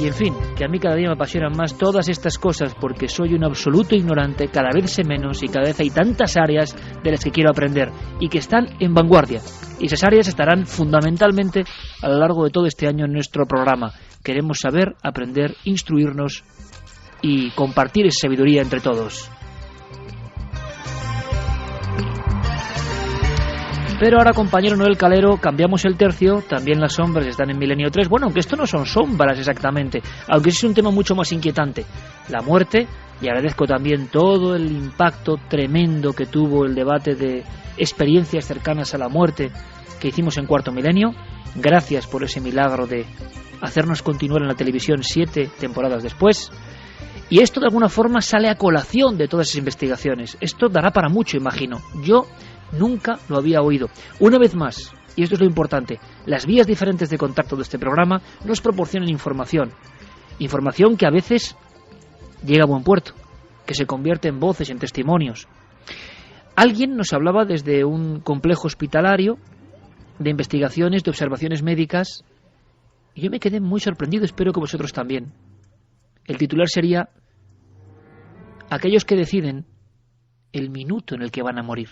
Y en fin, que a mí cada día me apasionan más todas estas cosas porque soy un absoluto ignorante, cada vez sé menos y cada vez hay tantas áreas de las que quiero aprender y que están en vanguardia. Y esas áreas estarán fundamentalmente a lo largo de todo este año en nuestro programa. Queremos saber, aprender, instruirnos y compartir esa sabiduría entre todos. Pero ahora, compañero Noel Calero, cambiamos el tercio. También las sombras están en Milenio 3. Bueno, aunque esto no son sombras exactamente, aunque es un tema mucho más inquietante. La muerte, y agradezco también todo el impacto tremendo que tuvo el debate de experiencias cercanas a la muerte que hicimos en Cuarto Milenio. Gracias por ese milagro de hacernos continuar en la televisión 7 temporadas después. Y esto de alguna forma sale a colación de todas esas investigaciones. Esto dará para mucho, imagino. Yo nunca lo había oído. Una vez más, y esto es lo importante, las vías diferentes de contacto de este programa nos proporcionan información. Información que a veces llega a buen puerto, que se convierte en voces, en testimonios. Alguien nos hablaba desde un complejo hospitalario de investigaciones, de observaciones médicas, y yo me quedé muy sorprendido, espero que vosotros también. El titular sería: aquellos que deciden el minuto en el que van a morir.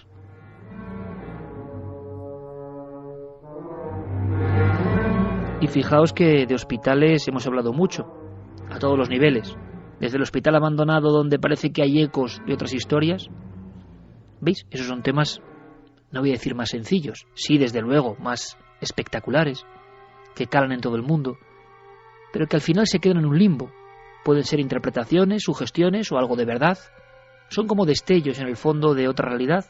Y fijaos que de hospitales hemos hablado mucho, a todos los niveles. Desde el hospital abandonado, donde parece que hay ecos de otras historias. ¿Veis? Esos son temas, no voy a decir más sencillos, sí, desde luego, más espectaculares, que calan en todo el mundo, pero que al final se quedan en un limbo. Pueden ser interpretaciones, sugestiones o algo de verdad. Son como destellos en el fondo de otra realidad.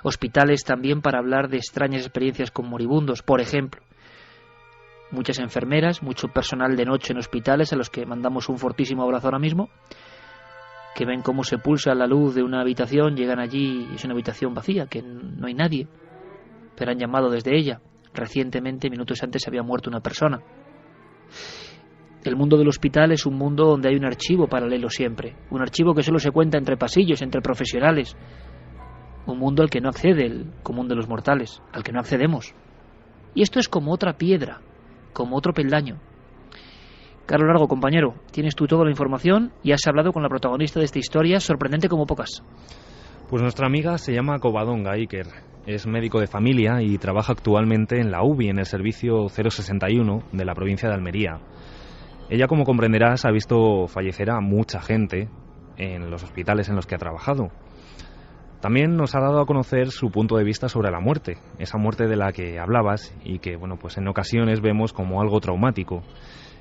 Hospitales también para hablar de extrañas experiencias con moribundos, por ejemplo. Muchas enfermeras, mucho personal de noche en hospitales, a los que mandamos un fortísimo abrazo ahora mismo, que ven cómo se pulsa la luz de una habitación, llegan allí y es una habitación vacía, que no hay nadie, pero han llamado desde ella. Recientemente, minutos antes, había muerto una persona. El mundo del hospital es un mundo donde hay un archivo paralelo siempre, un archivo que solo se cuenta entre pasillos, entre profesionales, un mundo al que no accede el común de los mortales, al que no accedemos. Y esto es como otra piedra, como otro peldaño. Carlos Largo, compañero, tienes tú toda la información y has hablado con la protagonista de esta historia, sorprendente como pocas. Pues nuestra amiga se llama Covadonga Iker, es médico de familia y trabaja actualmente en la UBI, en el servicio 061 de la provincia de Almería. Ella, como comprenderás, ha visto fallecer a mucha gente en los hospitales en los que ha trabajado. También nos ha dado a conocer su punto de vista sobre la muerte, esa muerte de la que hablabas y que, bueno, pues en ocasiones vemos como algo traumático.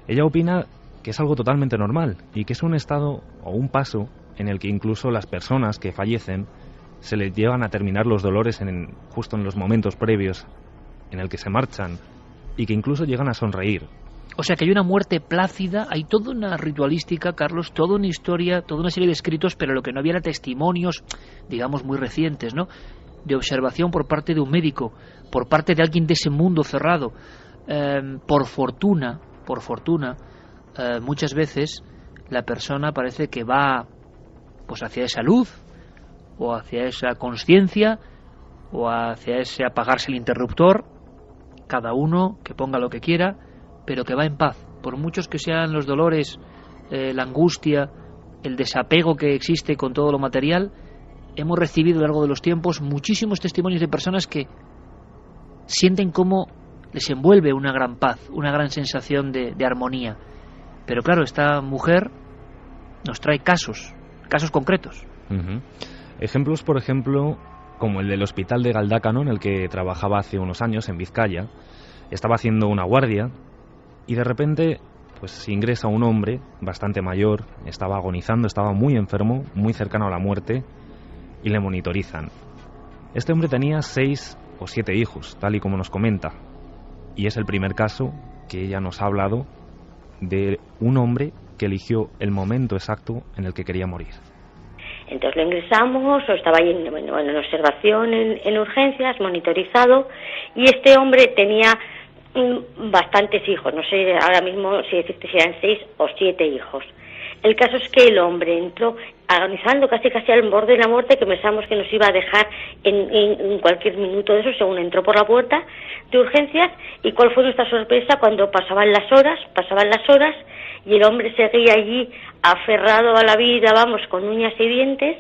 Ella opina que es algo totalmente normal y que es un estado o un paso en el que incluso las personas que fallecen se les llevan a terminar los dolores justo en los momentos previos en el que se marchan y que incluso llegan a sonreír. O sea que hay una muerte plácida, hay toda una ritualística, Carlos, toda una historia, toda una serie de escritos, pero lo que no había era testimonios, digamos, muy recientes, ¿no?, de observación por parte de un médico, por parte de alguien de ese mundo cerrado. Por fortuna, muchas veces la persona parece que va pues hacia esa luz, o hacia esa conciencia, o hacia ese apagarse el interruptor, cada uno que ponga lo que quiera, pero que va en paz, por muchos que sean los dolores, la angustia, el desapego que existe con todo lo material. Hemos recibido a lo largo de los tiempos muchísimos testimonios de personas que sienten cómo les envuelve una gran paz, una gran sensación de armonía. Pero claro, esta mujer nos trae casos concretos. Uh-huh. Ejemplos, por ejemplo, como el del hospital de Galdácano, en el que trabajaba hace unos años, en Vizcaya. Estaba haciendo una guardia y de repente pues ingresa un hombre bastante mayor, estaba agonizando, estaba muy enfermo, muy cercano a la muerte, y le monitorizan. Este hombre tenía 6 o 7 hijos, tal y como nos comenta, y es el primer caso que ella nos ha hablado de un hombre que eligió el momento exacto en el que quería morir. Entonces lo ingresamos, o estaba ahí en observación, en urgencias, monitorizado, y este hombre tenía bastantes hijos, no sé ahora mismo si decirte si eran 6 o 7 hijos. El caso es que el hombre entró agonizando casi al borde de la muerte, que pensamos que nos iba a dejar en cualquier minuto de eso, según entró por la puerta de urgencias. Y cuál fue nuestra sorpresa cuando pasaban las horas y el hombre seguía allí aferrado a la vida, vamos, con uñas y dientes,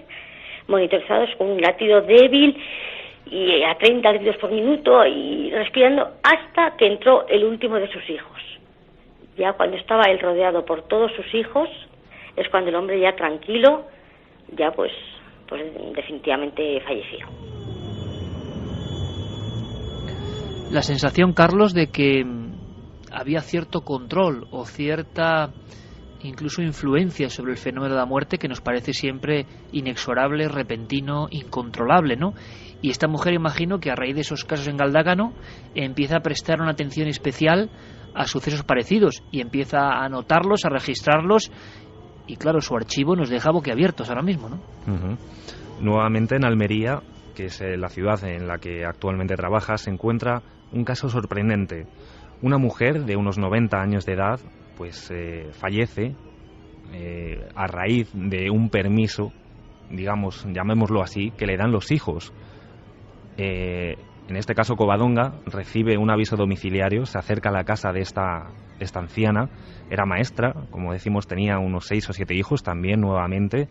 monitorizados con un latido débil y a 30 latidos por minuto y respirando hasta que entró el último de sus hijos. Ya cuando estaba él rodeado por todos sus hijos, es cuando el hombre ya tranquilo, ya pues definitivamente falleció. La sensación, Carlos, de que había cierto control o cierta incluso influencia sobre el fenómeno de la muerte que nos parece siempre inexorable, repentino, incontrolable, ¿no? Y esta mujer, imagino que a raíz de esos casos en Galdácano empieza a prestar una atención especial a sucesos parecidos y empieza a anotarlos, a registrarlos, y claro, su archivo nos deja boquiabiertos ahora mismo, ¿no? Uh-huh. Nuevamente en Almería, que es la ciudad en la que actualmente trabaja, se encuentra un caso sorprendente. Una mujer de unos 90 años de edad pues fallece a raíz de un permiso, digamos, llamémoslo así, que le dan los hijos. En este caso Covadonga recibe un aviso domiciliario, se acerca a la casa de esta anciana, era maestra, como decimos, tenía unos 6 o 7 hijos también nuevamente,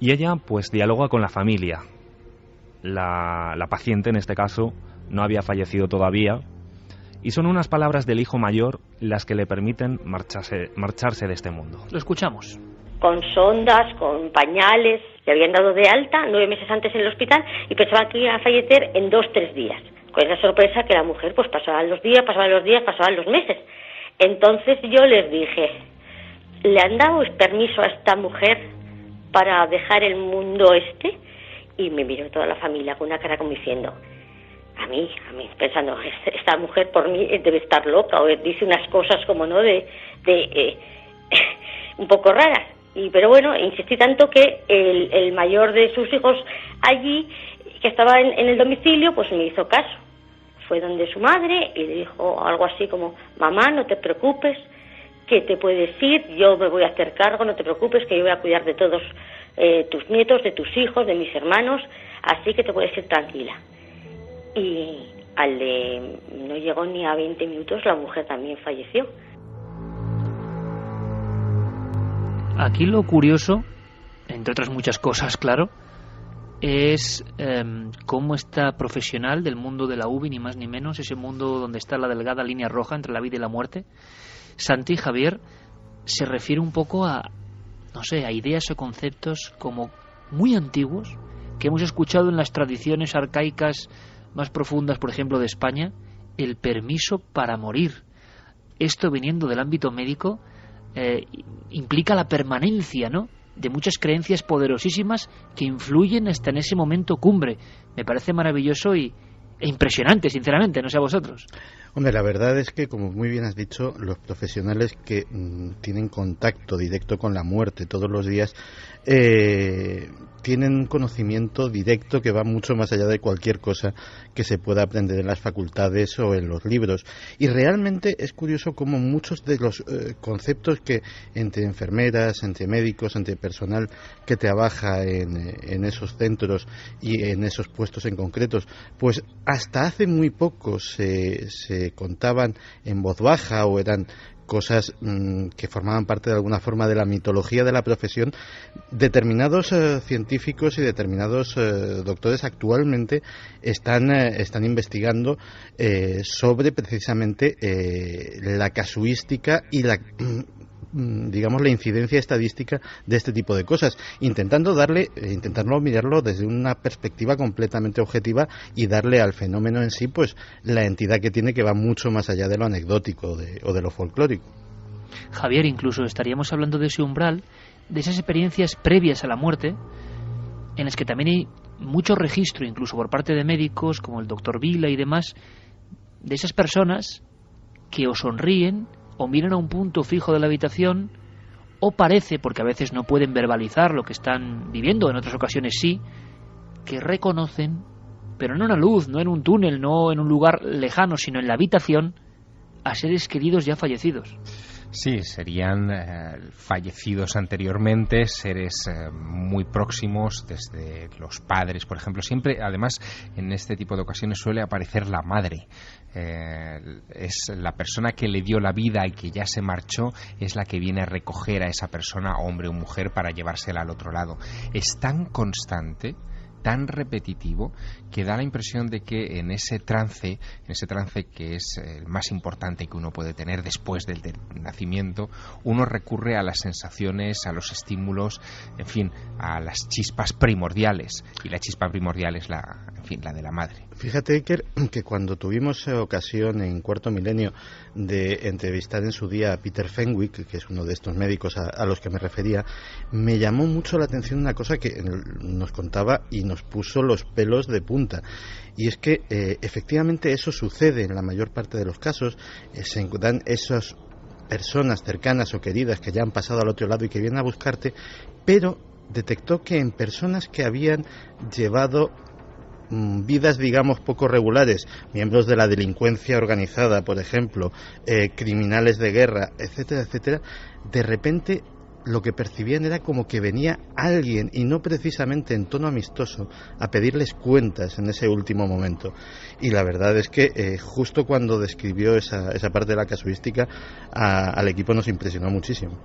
y ella pues dialoga con la familia. La paciente en este caso no había fallecido todavía, y son unas palabras del hijo mayor las que le permiten marcharse de este mundo. Lo escuchamos. Con sondas, con pañales, le habían dado de alta 9 meses antes en el hospital y pensaba que iba a fallecer en 2-3 días. Con esa sorpresa que la mujer pues pasaban los días, pasaban los meses. Entonces yo les dije, ¿le han dado permiso a esta mujer para dejar el mundo este? Y me miró toda la familia con una cara como diciendo, a mí, pensando, esta mujer por mí debe estar loca, o dice unas cosas como no un poco raras. Pero bueno, insistí tanto que el mayor de sus hijos allí, que estaba en el domicilio, pues me hizo caso. Fue donde su madre y le dijo algo así como, mamá, no te preocupes, que te puedes ir, yo me voy a hacer cargo, no te preocupes, que yo voy a cuidar de todos tus nietos, de tus hijos, de mis hermanos, así que te puedes ir tranquila. Y no llegó ni a 20 minutos, la mujer también falleció. Aquí lo curioso, entre otras muchas cosas, claro, es cómo esta profesional del mundo de la UBI, ni más ni menos, ese mundo donde está la delgada línea roja entre la vida y la muerte, Santi Javier, se refiere un poco a, no sé, a ideas o conceptos como muy antiguos que hemos escuchado en las tradiciones arcaicas más profundas, por ejemplo, de España, el permiso para morir. Esto, viniendo del ámbito médico, implica la permanencia, ¿no?, de muchas creencias poderosísimas que influyen hasta en ese momento cumbre. Me parece maravilloso e impresionante, sinceramente, no sé a vosotros. Hombre, la verdad es que, como muy bien has dicho, los profesionales que tienen contacto directo con la muerte todos los días tienen un conocimiento directo que va mucho más allá de cualquier cosa que se pueda aprender en las facultades o en los libros. Y realmente es curioso cómo muchos de los conceptos que entre enfermeras, entre médicos, entre personal que trabaja en esos centros y en esos puestos en concretos, pues hasta hace muy poco se contaban en voz baja o eran cosas que formaban parte de alguna forma de la mitología de la profesión. Determinados científicos y determinados doctores actualmente están investigando sobre precisamente la casuística y la incidencia estadística de este tipo de cosas, intentando mirarlo desde una perspectiva completamente objetiva y darle al fenómeno en sí pues la entidad que tiene, que va mucho más allá de lo anecdótico o de lo folclórico. Javier, incluso estaríamos hablando de ese umbral, de esas experiencias previas a la muerte, en las que también hay mucho registro, incluso por parte de médicos como el doctor Vila y demás, de esas personas que o sonríen o miran a un punto fijo de la habitación, o parece, porque a veces no pueden verbalizar lo que están viviendo, en otras ocasiones sí, que reconocen, pero no en una luz, no en un túnel, no en un lugar lejano, sino en la habitación, a seres queridos ya fallecidos. Sí, serían fallecidos anteriormente, seres muy próximos, desde los padres, por ejemplo. Siempre, además, en este tipo de ocasiones suele aparecer la madre. Es la persona que le dio la vida y que ya se marchó, es la que viene a recoger a esa persona, hombre o mujer, para llevársela al otro lado. Es tan constante, tan repetitivo, que da la impresión de que en ese trance que es el más importante que uno puede tener después del nacimiento, uno recurre a las sensaciones, a los estímulos, en fin, a las chispas primordiales, y la chispa primordial es la de la madre. Fíjate, Iker, que cuando tuvimos ocasión en Cuarto Milenio de entrevistar en su día a Peter Fenwick, que es uno de estos médicos a los que me refería, me llamó mucho la atención una cosa que nos contaba y nos puso los pelos de punta. Y es que efectivamente eso sucede en la mayor parte de los casos. Se dan esas personas cercanas o queridas que ya han pasado al otro lado y que vienen a buscarte, pero detectó que en personas que habían llevado vidas, digamos, poco regulares, miembros de la delincuencia organizada, por ejemplo, criminales de guerra, etcétera, etcétera, de repente lo que percibían era como que venía alguien, y no precisamente en tono amistoso, a pedirles cuentas en ese último momento. Y la verdad es que justo cuando describió esa parte de la casuística, al equipo nos impresionó muchísimo.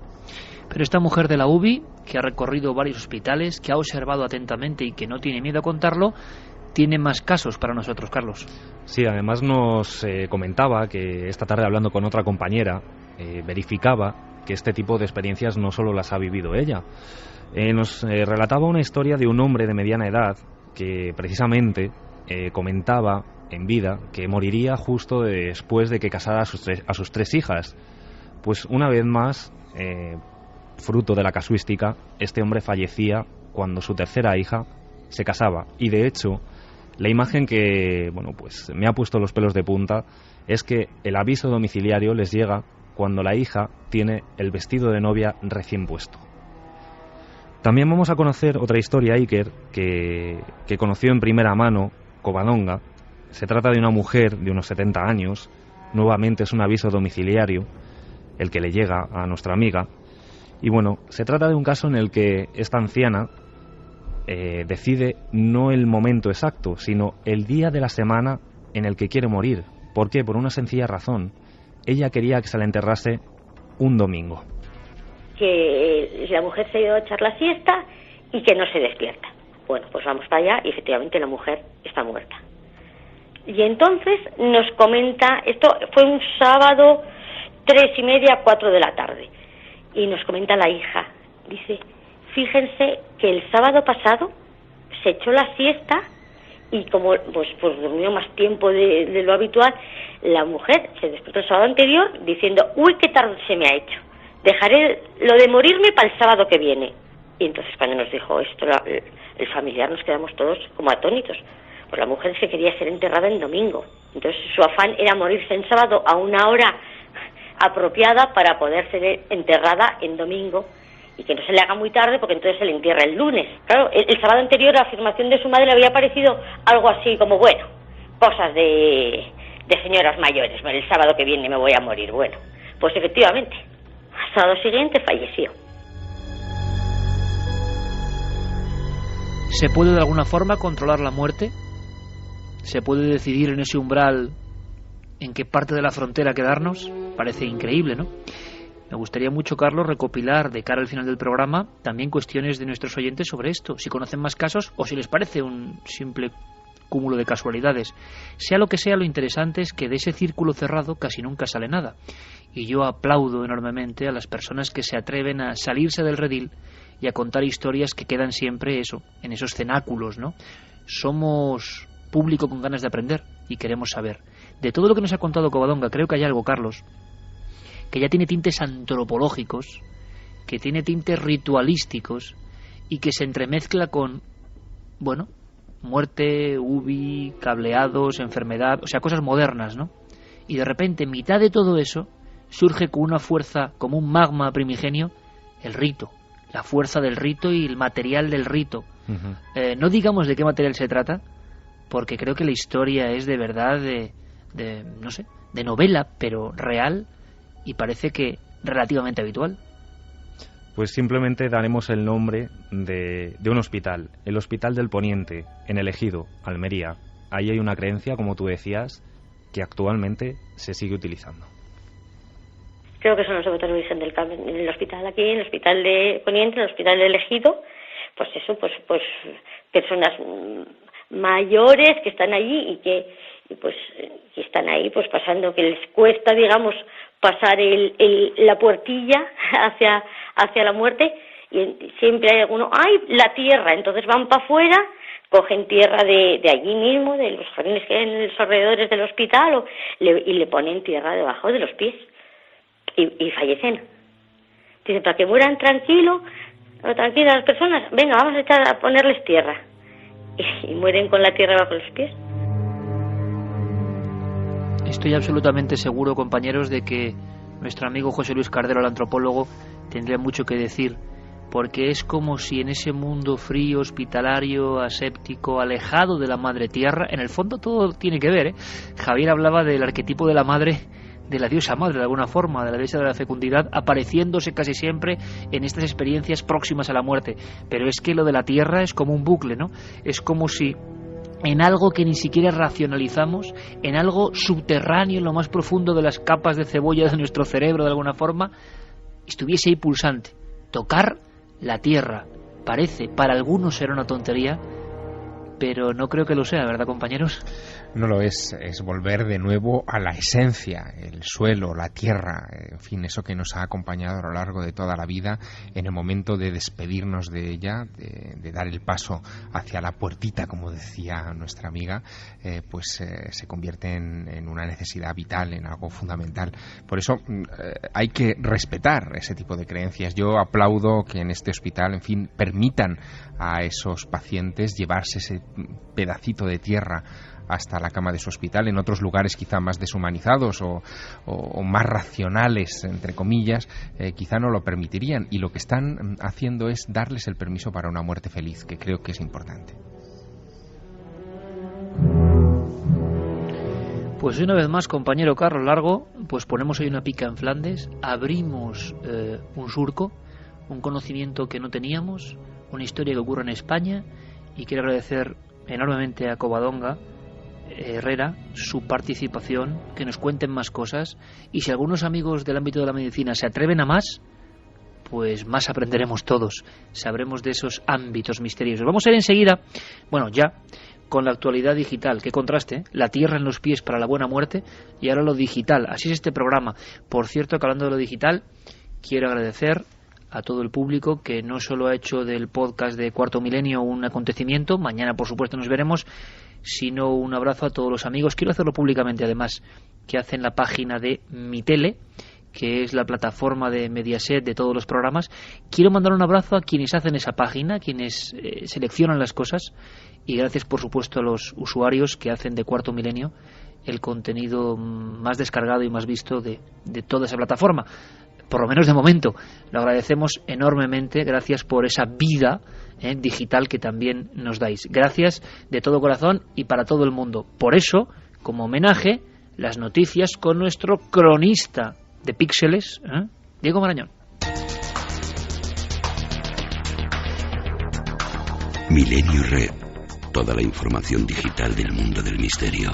Pero esta mujer de la UBI, que ha recorrido varios hospitales, que ha observado atentamente y que no tiene miedo a contarlo, tiene más casos para nosotros, Carlos. Sí, además nos comentaba que esta tarde, hablando con otra compañera, verificaba que este tipo de experiencias no solo las ha vivido ella. Nos relataba una historia de un hombre de mediana edad que precisamente comentaba en vida que moriría justo después de que casara a sus tres hijas. Pues una vez más, fruto de la casuística, este hombre fallecía cuando su tercera hija se casaba. Y de hecho, la imagen que, bueno, pues me ha puesto los pelos de punta es que el aviso domiciliario les llega cuando la hija tiene el vestido de novia recién puesto. También vamos a conocer otra historia, Iker, que conoció en primera mano Covadonga. Se trata de una mujer de unos 70 años. Nuevamente es un aviso domiciliario el que le llega a nuestra amiga. Y bueno, se trata de un caso en el que esta anciana decide no el momento exacto, sino el día de la semana en el que quiere morir. ¿Por qué? Por una sencilla razón. Ella quería que se la enterrase un domingo. Que la mujer se ha ido a echar la siesta y que no se despierta. Bueno, pues vamos para allá y efectivamente la mujer está muerta. Y entonces nos comenta, esto fue un sábado 3:30, 4 de la tarde, y nos comenta la hija, dice: fíjense que el sábado pasado se echó la siesta y como pues durmió más tiempo de lo habitual, la mujer se despertó el sábado anterior diciendo: uy, qué tarde se me ha hecho, dejaré lo de morirme para el sábado que viene. Y entonces cuando nos dijo esto el familiar, nos quedamos todos como atónitos, pues la mujer se quería ser enterrada en domingo, entonces su afán era morirse en sábado a una hora apropiada para poder ser enterrada en domingo y que no se le haga muy tarde porque entonces se le entierra el lunes. Claro, el sábado anterior la afirmación de su madre le había parecido algo así como, bueno, cosas de señoras mayores, bueno, el sábado que viene me voy a morir. Bueno, pues efectivamente, al sábado siguiente falleció. ¿Se puede de alguna forma controlar la muerte? ¿Se puede decidir en ese umbral en qué parte de la frontera quedarnos? Parece increíble, ¿no? Me gustaría mucho, Carlos, recopilar de cara al final del programa también cuestiones de nuestros oyentes sobre esto, si conocen más casos o si les parece un simple cúmulo de casualidades. Sea lo que sea, lo interesante es que de ese círculo cerrado casi nunca sale nada. Y yo aplaudo enormemente a las personas que se atreven a salirse del redil y a contar historias que quedan siempre eso, en esos cenáculos, ¿no? Somos público con ganas de aprender y queremos saber. De todo lo que nos ha contado Covadonga, creo que hay algo, Carlos, que ya tiene tintes antropológicos, que tiene tintes ritualísticos y que se entremezcla con, bueno, muerte, UBI, cableados, enfermedad, o sea, cosas modernas, ¿no? Y de repente, en mitad de todo eso, surge con una fuerza, como un magma primigenio, el rito, la fuerza del rito y el material del rito. Uh-huh. No digamos de qué material se trata, porque creo que la historia es de verdad no sé, de novela, pero real, y parece que relativamente habitual. Pues simplemente daremos el nombre de un hospital, el Hospital del Poniente, en El Ejido, Almería. Ahí hay una creencia, como tú decías, que actualmente se sigue utilizando. Creo que son los devotos de Virgen del Carmen. En el hospital aquí, en el Hospital de Poniente, en el Hospital del Ejido, pues eso, pues personas mayores que están allí y que están ahí pues pasando, que les cuesta, digamos, pasar la puertilla hacia la muerte, y siempre hay alguno, ¡ay, la tierra! Entonces van para afuera, cogen tierra de allí mismo, de los jardines que hay en los alrededores del hospital, y le ponen tierra debajo de los pies, y fallecen. Dicen, para que mueran tranquilas las personas, venga, vamos a ponerles tierra. Y mueren con la tierra bajo los pies. Estoy absolutamente seguro, compañeros, de que nuestro amigo José Luis Cardero, el antropólogo, tendría mucho que decir, porque es como si en ese mundo frío, hospitalario, aséptico, alejado de la madre tierra, en el fondo todo tiene que ver, ¿eh? Javier hablaba del arquetipo de la madre, de la diosa madre, de alguna forma, de la diosa de la fecundidad, apareciéndose casi siempre en estas experiencias próximas a la muerte. Pero es que lo de la tierra es como un bucle, ¿no? Es como si en algo que ni siquiera racionalizamos, en algo subterráneo, en lo más profundo de las capas de cebolla de nuestro cerebro, de alguna forma, estuviese ahí pulsante. Tocar la tierra parece, para algunos será una tontería, pero no creo que lo sea, ¿verdad, compañeros? No lo es volver de nuevo a la esencia, el suelo, la tierra, en fin, eso que nos ha acompañado a lo largo de toda la vida. En el momento de despedirnos de ella, de dar el paso hacia la puertita, como decía nuestra amiga, se convierte en una necesidad vital, en algo fundamental. Por eso hay que respetar ese tipo de creencias. Yo aplaudo que en este hospital, en fin, permitan a esos pacientes llevarse ese pedacito de tierra hasta la cama de su hospital. En otros lugares quizá más deshumanizados o más racionales, entre comillas, quizá no lo permitirían, y lo que están haciendo es darles el permiso para una muerte feliz, que creo que es importante. Pues una vez más, compañero Carlos Largo, pues ponemos hoy una pica en Flandes, abrimos un surco, un conocimiento que no teníamos, una historia que ocurre en España, y quiero agradecer enormemente a Covadonga Herrera su participación, que nos cuenten más cosas, y si algunos amigos del ámbito de la medicina se atreven a más, pues más aprenderemos todos, sabremos de esos ámbitos misteriosos. Vamos a ir enseguida, ya con la actualidad digital. Qué contraste, ¿eh? La tierra en los pies para la buena muerte, y ahora lo digital. Así es este programa. Por cierto, que hablando de lo digital, quiero agradecer a todo el público que no solo ha hecho del podcast de Cuarto Milenio un acontecimiento, mañana por supuesto nos veremos, sino un abrazo a todos los amigos. Quiero hacerlo públicamente además, que hacen la página de Mi Tele, que es la plataforma de Mediaset de todos los programas. Quiero mandar un abrazo a quienes hacen esa página, quienes seleccionan las cosas, y gracias por supuesto a los usuarios que hacen de Cuarto Milenio el contenido más descargado y más visto de toda esa plataforma. Por lo menos de momento, lo agradecemos enormemente. Gracias por esa vida digital que también nos dais. Gracias de todo corazón y para todo el mundo. Por eso, como homenaje, las noticias con nuestro cronista de píxeles, Diego Marañón. Milenio Red. Toda la información digital del mundo del misterio.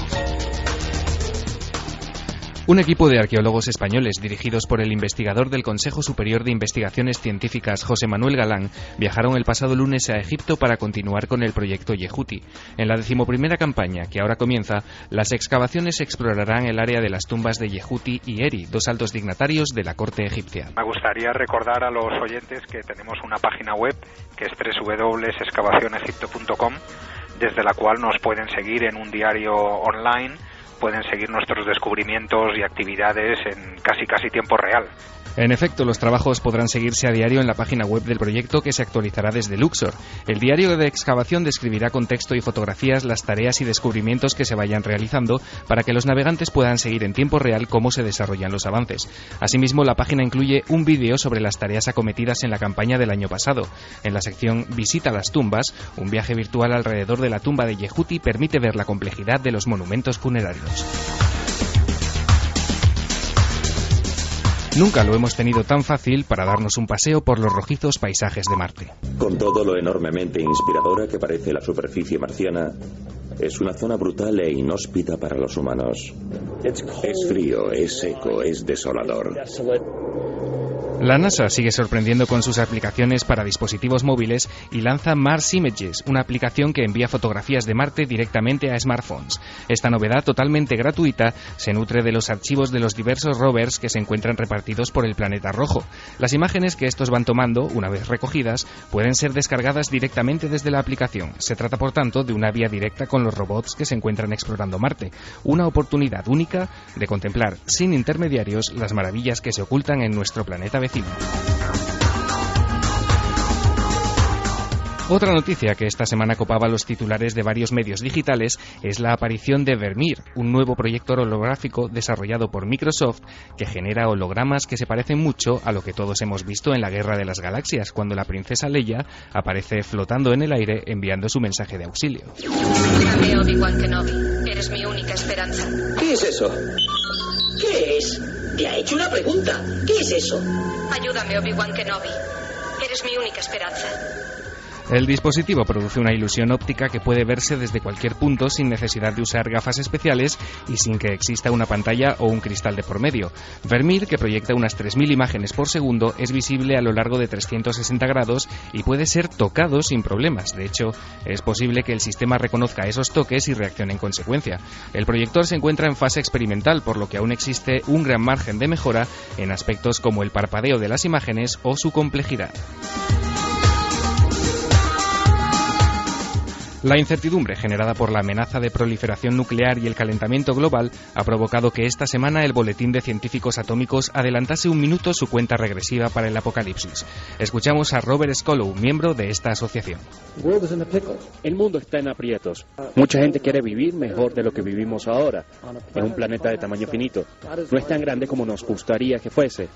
Un equipo de arqueólogos españoles, dirigidos por el investigador del Consejo Superior de Investigaciones Científicas, José Manuel Galán, viajaron el pasado lunes a Egipto para continuar con el proyecto Yehuti. En la 11ª campaña, que ahora comienza, las excavaciones explorarán el área de las tumbas de Yehuti y Eri, dos altos dignatarios de la corte egipcia. Me gustaría recordar a los oyentes que tenemos una página web, que es www.excavacionegipto.com, desde la cual nos pueden seguir en un diario online. Pueden seguir nuestros descubrimientos y actividades en casi tiempo real. En efecto, los trabajos podrán seguirse a diario en la página web del proyecto, que se actualizará desde Luxor. El diario de excavación describirá con texto y fotografías las tareas y descubrimientos que se vayan realizando para que los navegantes puedan seguir en tiempo real cómo se desarrollan los avances. Asimismo, la página incluye un vídeo sobre las tareas acometidas en la campaña del año pasado. En la sección Visita las tumbas, un viaje virtual alrededor de la tumba de Yehuti permite ver la complejidad de los monumentos funerarios. Nunca lo hemos tenido tan fácil para darnos un paseo por los rojizos paisajes de Marte. Con todo lo enormemente inspiradora que parece la superficie marciana, es una zona brutal e inhóspita para los humanos. Es frío, es seco, es desolador. La NASA sigue sorprendiendo con sus aplicaciones para dispositivos móviles y lanza Mars Images, una aplicación que envía fotografías de Marte directamente a smartphones. Esta novedad, totalmente gratuita, se nutre de los archivos de los diversos rovers que se encuentran repartidos por el planeta rojo. Las imágenes que estos van tomando, una vez recogidas, pueden ser descargadas directamente desde la aplicación. Se trata, por tanto, de una vía directa con los robots que se encuentran explorando Marte. Una oportunidad única de contemplar, sin intermediarios, las maravillas que se ocultan en nuestro planeta vecino. Otra noticia que esta semana copaba los titulares de varios medios digitales es la aparición de Vermeer, un nuevo proyector holográfico desarrollado por Microsoft que genera hologramas que se parecen mucho a lo que todos hemos visto en la Guerra de las Galaxias, cuando la princesa Leia aparece flotando en el aire enviando su mensaje de auxilio. Ayúdame, Obi-Wan Kenobi. Eres mi única esperanza. ¿Qué es eso? ¿Qué es? Te ha hecho una pregunta. ¿Qué es eso? Ayúdame, Obi-Wan Kenobi. Eres mi única esperanza. El dispositivo produce una ilusión óptica que puede verse desde cualquier punto sin necesidad de usar gafas especiales y sin que exista una pantalla o un cristal de por medio. Vermeer, que proyecta unas 3.000 imágenes por segundo, es visible a lo largo de 360 grados y puede ser tocado sin problemas. De hecho, es posible que el sistema reconozca esos toques y reaccione en consecuencia. El proyector se encuentra en fase experimental, por lo que aún existe un gran margen de mejora en aspectos como el parpadeo de las imágenes o su complejidad. La incertidumbre generada por la amenaza de proliferación nuclear y el calentamiento global ha provocado que esta semana el Boletín de Científicos Atómicos adelantase un minuto su cuenta regresiva para el apocalipsis. Escuchamos a Robert Scolow, miembro de esta asociación. El mundo está en aprietos. Mucha gente quiere vivir mejor de lo que vivimos ahora, en un planeta de tamaño finito. No es tan grande como nos gustaría que fuese.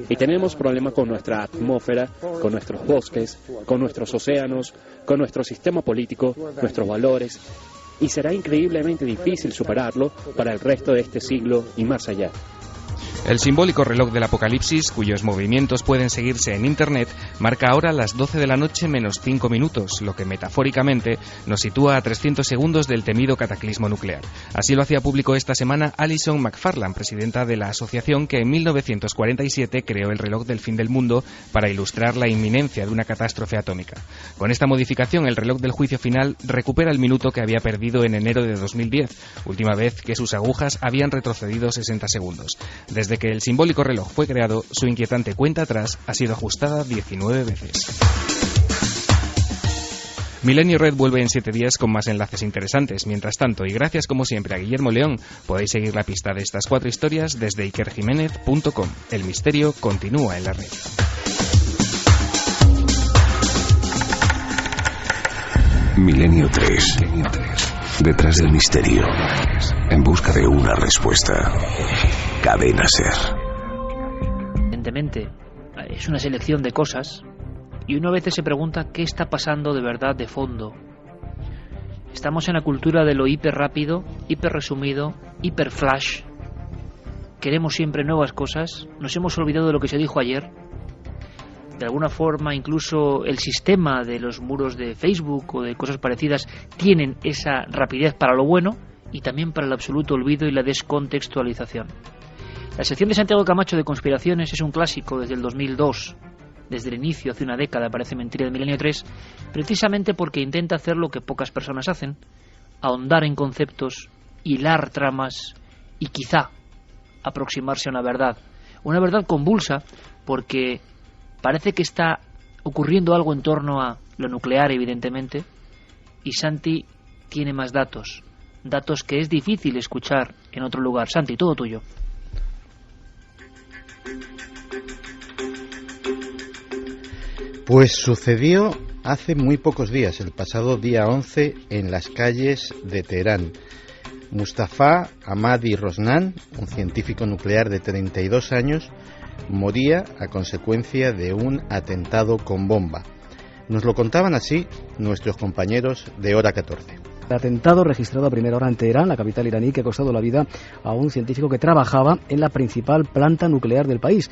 Y tenemos problemas con nuestra atmósfera, con nuestros bosques, con nuestros océanos, con nuestro sistema político, nuestros valores, y será increíblemente difícil superarlo para el resto de este siglo y más allá. El simbólico reloj del apocalipsis, cuyos movimientos pueden seguirse en Internet, marca ahora las 12 de la noche menos 5 minutos, lo que metafóricamente nos sitúa a 300 segundos del temido cataclismo nuclear. Así lo hacía público esta semana Alison McFarland, presidenta de la asociación que en 1947 creó el reloj del fin del mundo para ilustrar la inminencia de una catástrofe atómica. Con esta modificación, el reloj del juicio final recupera el minuto que había perdido en enero de 2010, última vez que sus agujas habían retrocedido 60 segundos. Desde que el simbólico reloj fue creado, su inquietante cuenta atrás ha sido ajustada 19 veces. Milenio Red vuelve en 7 días con más enlaces interesantes. Mientras tanto, y gracias como siempre a Guillermo León, podéis seguir la pista de estas 4 historias desde ikerjimenez.com. El misterio continúa en la red. Milenio 3. Detrás del misterio. En busca de una respuesta. Cadena SER. Evidentemente, es una selección de cosas y uno a veces se pregunta qué está pasando de verdad de fondo. Estamos en la cultura de lo hiper rápido, hiper resumido, hiper flash. Queremos siempre nuevas cosas. Nos hemos olvidado de lo que se dijo ayer. De alguna forma, incluso el sistema de los muros de Facebook o de cosas parecidas tienen esa rapidez para lo bueno y también para el absoluto olvido y la descontextualización. La sección de Santiago Camacho de Conspiraciones es un clásico desde el 2002, desde el inicio, hace una década, parece mentira, de Milenio 3, precisamente porque intenta hacer lo que pocas personas hacen, ahondar en conceptos, hilar tramas y quizá aproximarse a una verdad convulsa, porque parece que está ocurriendo algo en torno a lo nuclear, evidentemente, y Santi tiene más datos que es difícil escuchar en otro lugar. Santi, todo tuyo. Pues sucedió hace muy pocos días, el pasado día 11, en las calles de Teherán. Mustafa Ahmadi Rosnan, un científico nuclear de 32 años, moría a consecuencia de un atentado con bomba. Nos lo contaban así nuestros compañeros de Hora 14. El atentado registrado a primera hora en Teherán, la capital iraní, que ha costado la vida a un científico que trabajaba en la principal planta nuclear del país.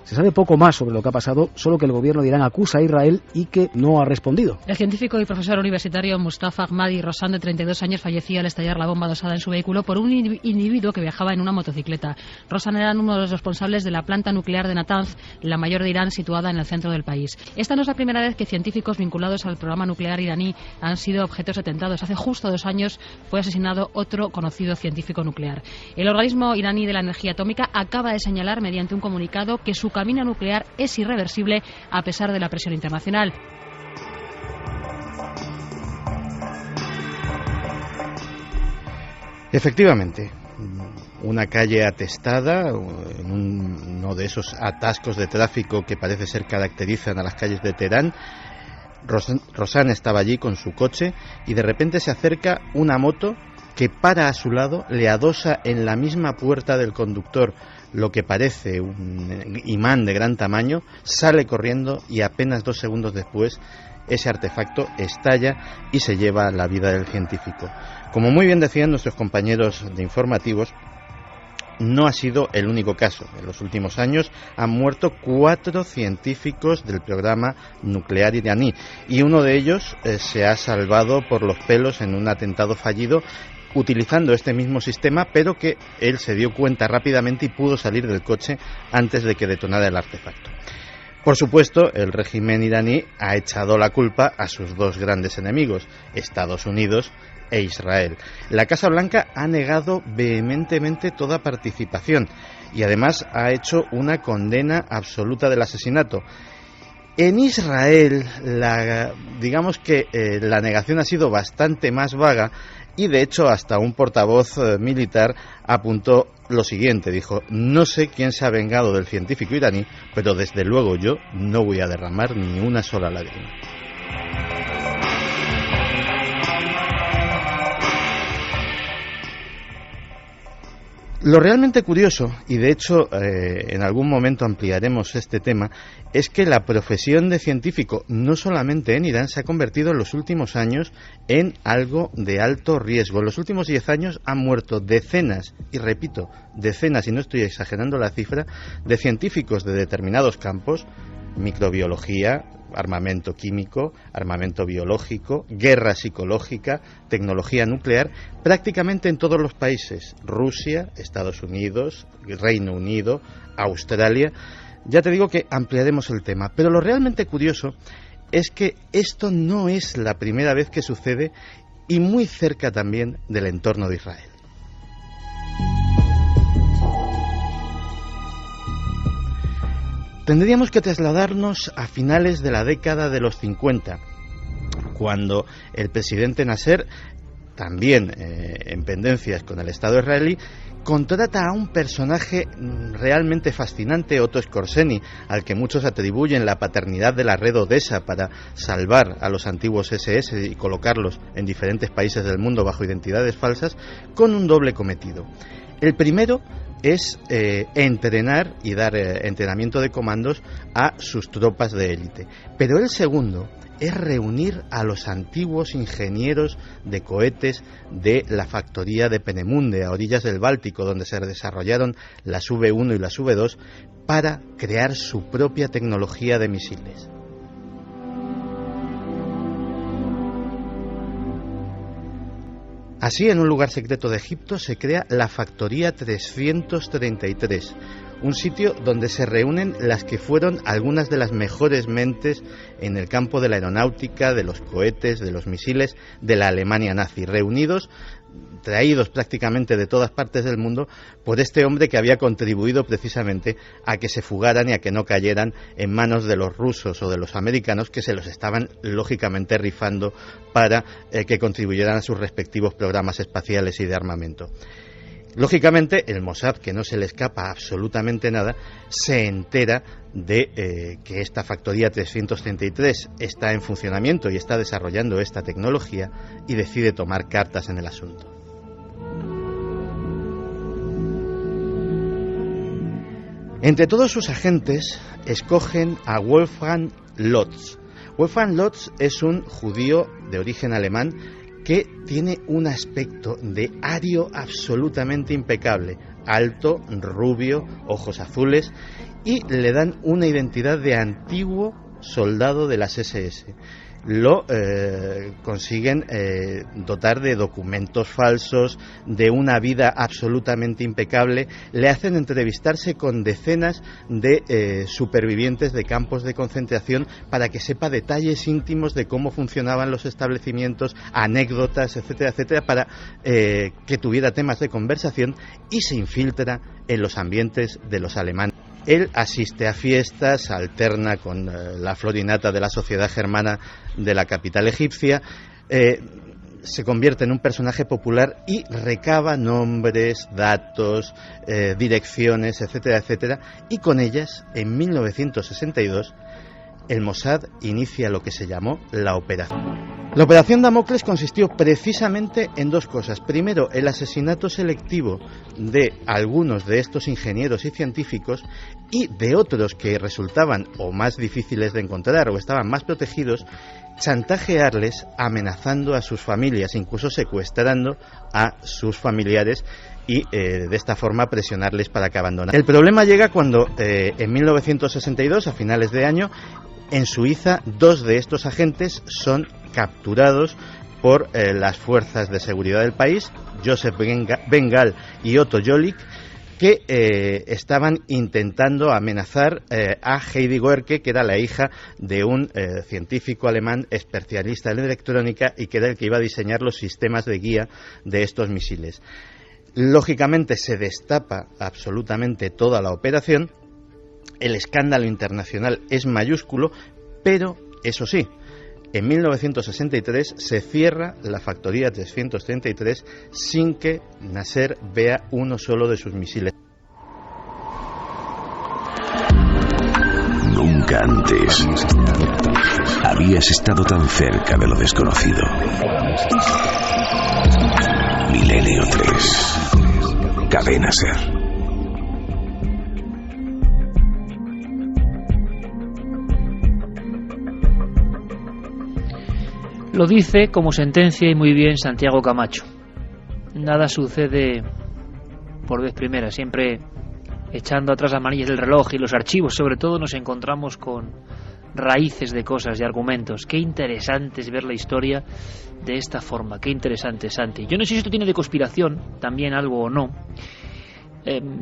Se sabe poco más sobre lo que ha pasado, solo que el gobierno de Irán acusa a Israel y que no ha respondido. El científico y profesor universitario Mustafa Ahmadi Rosan, de 32 años, falleció al estallar la bomba dosada en su vehículo por un individuo que viajaba en una motocicleta. Rosan era uno de los responsables de la planta nuclear de Natanz, la mayor de Irán, situada en el centro del país. Esta no es la primera vez que científicos vinculados al programa nuclear iraní han sido objetos de atentados. Hace justo 2 años fue asesinado otro conocido científico nuclear. El organismo iraní de la energía atómica acaba de señalar mediante un comunicado que su camino nuclear es irreversible a pesar de la presión internacional. Efectivamente, una calle atestada, en uno de esos atascos de tráfico que parece ser caracterizan a las calles de Teherán. Rosan estaba allí con su coche y de repente se acerca una moto que para a su lado, le adosa en la misma puerta del conductor lo que parece un imán de gran tamaño, sale corriendo y apenas 2 segundos después ese artefacto estalla y se lleva la vida del científico. Como muy bien decían nuestros compañeros de informativos, no ha sido el único caso. En los últimos años han muerto 4 científicos del programa nuclear iraní y uno de ellos se ha salvado por los pelos en un atentado fallido utilizando este mismo sistema, pero que él se dio cuenta rápidamente y pudo salir del coche antes de que detonara el artefacto. Por supuesto, el régimen iraní ha echado la culpa a sus 2 grandes enemigos, Estados Unidos e Israel. La Casa Blanca ha negado vehementemente toda participación y además ha hecho una condena absoluta del asesinato. En Israel, digamos que la negación ha sido bastante más vaga y de hecho hasta un portavoz militar apuntó lo siguiente, dijo: no sé quién se ha vengado del científico iraní, pero desde luego yo no voy a derramar ni una sola lágrima. Lo realmente curioso, y de hecho en algún momento ampliaremos este tema, es que la profesión de científico, no solamente en Irán, se ha convertido en los últimos años en algo de alto riesgo. En los últimos 10 años han muerto decenas, y repito, decenas, y no estoy exagerando la cifra, de científicos de determinados campos: microbiología, armamento químico, armamento biológico, guerra psicológica, tecnología nuclear, prácticamente en todos los países: Rusia, Estados Unidos, Reino Unido, Australia. Ya te digo que ampliaremos el tema, pero lo realmente curioso es que esto no es la primera vez que sucede y muy cerca también del entorno de Israel. Tendríamos que trasladarnos a finales de la década de los 50, cuando el presidente Nasser, también en pendencias con el Estado israelí, contrata a un personaje realmente fascinante, Otto Skorzeny, al que muchos atribuyen la paternidad de la red Odessa para salvar a los antiguos SS y colocarlos en diferentes países del mundo bajo identidades falsas, con un doble cometido. El primero es entrenar y dar entrenamiento de comandos a sus tropas de élite. Pero el segundo es reunir a los antiguos ingenieros de cohetes de la factoría de Peenemünde, a orillas del Báltico, donde se desarrollaron las V1 y las V2, para crear su propia tecnología de misiles. Así, en un lugar secreto de Egipto se crea la Factoría 333, un sitio donde se reúnen las que fueron algunas de las mejores mentes en el campo de la aeronáutica, de los cohetes, de los misiles, de la Alemania nazi, reunidos, traídos prácticamente de todas partes del mundo por este hombre que había contribuido precisamente a que se fugaran y a que no cayeran en manos de los rusos o de los americanos, que se los estaban lógicamente rifando para que contribuyeran a sus respectivos programas espaciales y de armamento. Lógicamente, el Mossad, que no se le escapa absolutamente nada, se entera de que esta Factoría 333 está en funcionamiento y está desarrollando esta tecnología y decide tomar cartas en el asunto. Entre todos sus agentes, escogen a Wolfgang Lotz. Wolfgang Lotz es un judío de origen alemán que tiene un aspecto de ario absolutamente impecable, alto, rubio, ojos azules, y le dan una identidad de antiguo soldado de las SS. Lo consiguen dotar de documentos falsos, de una vida absolutamente impecable, le hacen entrevistarse con decenas de supervivientes de campos de concentración para que sepa detalles íntimos de cómo funcionaban los establecimientos, anécdotas, etcétera, etcétera, para que tuviera temas de conversación, y se infiltra en los ambientes de los alemanes. Él asiste a fiestas, alterna con la florinata de la sociedad germana de la capital egipcia, se convierte en un personaje popular y recaba nombres, datos, direcciones, etcétera, etcétera, y con ellas, en 1962, el Mossad inicia lo que se llamó la operación. La operación Damocles consistió precisamente en dos cosas. Primero, el asesinato selectivo de algunos de estos ingenieros y científicos, y de otros que resultaban o más difíciles de encontrar o estaban más protegidos, chantajearles amenazando a sus familias, incluso secuestrando a sus familiares, y de esta forma presionarles para que abandonaran. El problema llega cuando en 1962, a finales de año, en Suiza, dos de estos agentes son capturados por las fuerzas de seguridad del país, Joseph Bengal y Otto Jolik, que estaban intentando amenazar a Heidi Goerke, que era la hija de un científico alemán especialista en electrónica y que era el que iba a diseñar los sistemas de guía de estos misiles. Lógicamente se destapa absolutamente toda la operación, el escándalo internacional es mayúsculo, pero eso sí, en 1963 se cierra la factoría 333 sin que Nasser vea uno solo de sus misiles. Nunca antes habías estado tan cerca de lo desconocido. Milenio 3. Cadena SER. Lo dice como sentencia y muy bien Santiago Camacho. Nada sucede por vez primera, siempre echando atrás las manillas del reloj y los archivos, sobre todo, nos encontramos con raíces de cosas y argumentos. Qué interesante es ver la historia de esta forma, qué interesante, Santi. Yo no sé si esto tiene de conspiración también algo o no.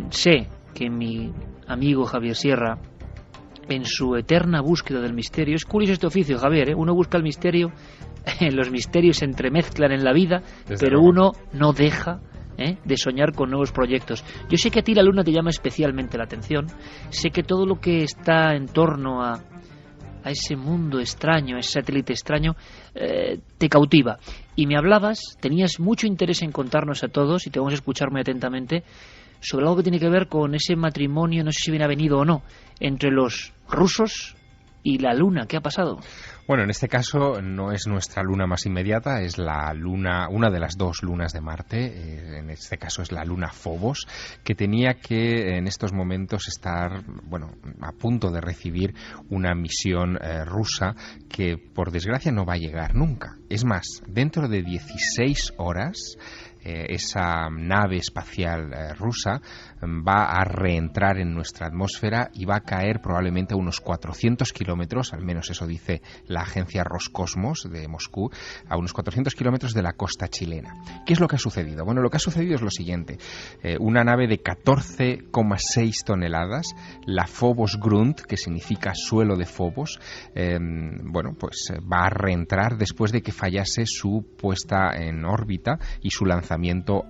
Sé que mi amigo Javier Sierra, en su eterna búsqueda del misterio, es curioso este oficio, Javier, uno busca el misterio, los misterios se entremezclan en la vida, pero uno no deja de soñar con nuevos proyectos. Yo sé que a ti la luna te llama especialmente la atención, sé que todo lo que está en torno a ese mundo extraño, ese satélite extraño, te cautiva. Y me hablabas, tenías mucho interés en contarnos a todos, y te vamos a escuchar muy atentamente, sobre algo que tiene que ver con ese matrimonio, no sé si bien ha venido o no, entre los rusos y la luna. ¿Qué ha pasado? Bueno, en este caso no es nuestra luna más inmediata, es la luna, una de las dos lunas de Marte. En este caso es la luna Phobos, que tenía que en estos momentos estar, bueno, a punto de recibir una misión rusa que por desgracia no va a llegar nunca. Es más, dentro de 16 horas esa nave espacial rusa va a reentrar en nuestra atmósfera y va a caer probablemente a unos 400 kilómetros, al menos eso dice la agencia Roscosmos de Moscú, a unos 400 kilómetros de la costa chilena. ¿Qué es lo que ha sucedido? Bueno, lo que ha sucedido es lo siguiente. Una nave de 14,6 toneladas, la Phobos Grund, que significa suelo de Phobos, bueno, pues va a reentrar después de que fallase su puesta en órbita y su lanzamiento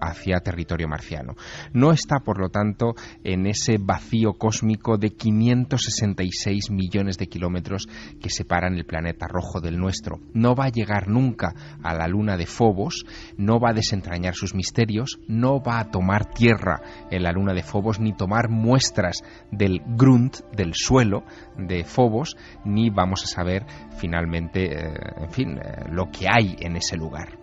hacia territorio marciano. No está, por lo tanto, en ese vacío cósmico de 566 millones de kilómetros que separan el planeta rojo del nuestro. No va a llegar nunca a la luna de Phobos, no va a desentrañar sus misterios, no va a tomar tierra en la luna de Phobos, ni tomar muestras del Grund, del suelo de Phobos, ni vamos a saber finalmente, lo que hay en ese lugar.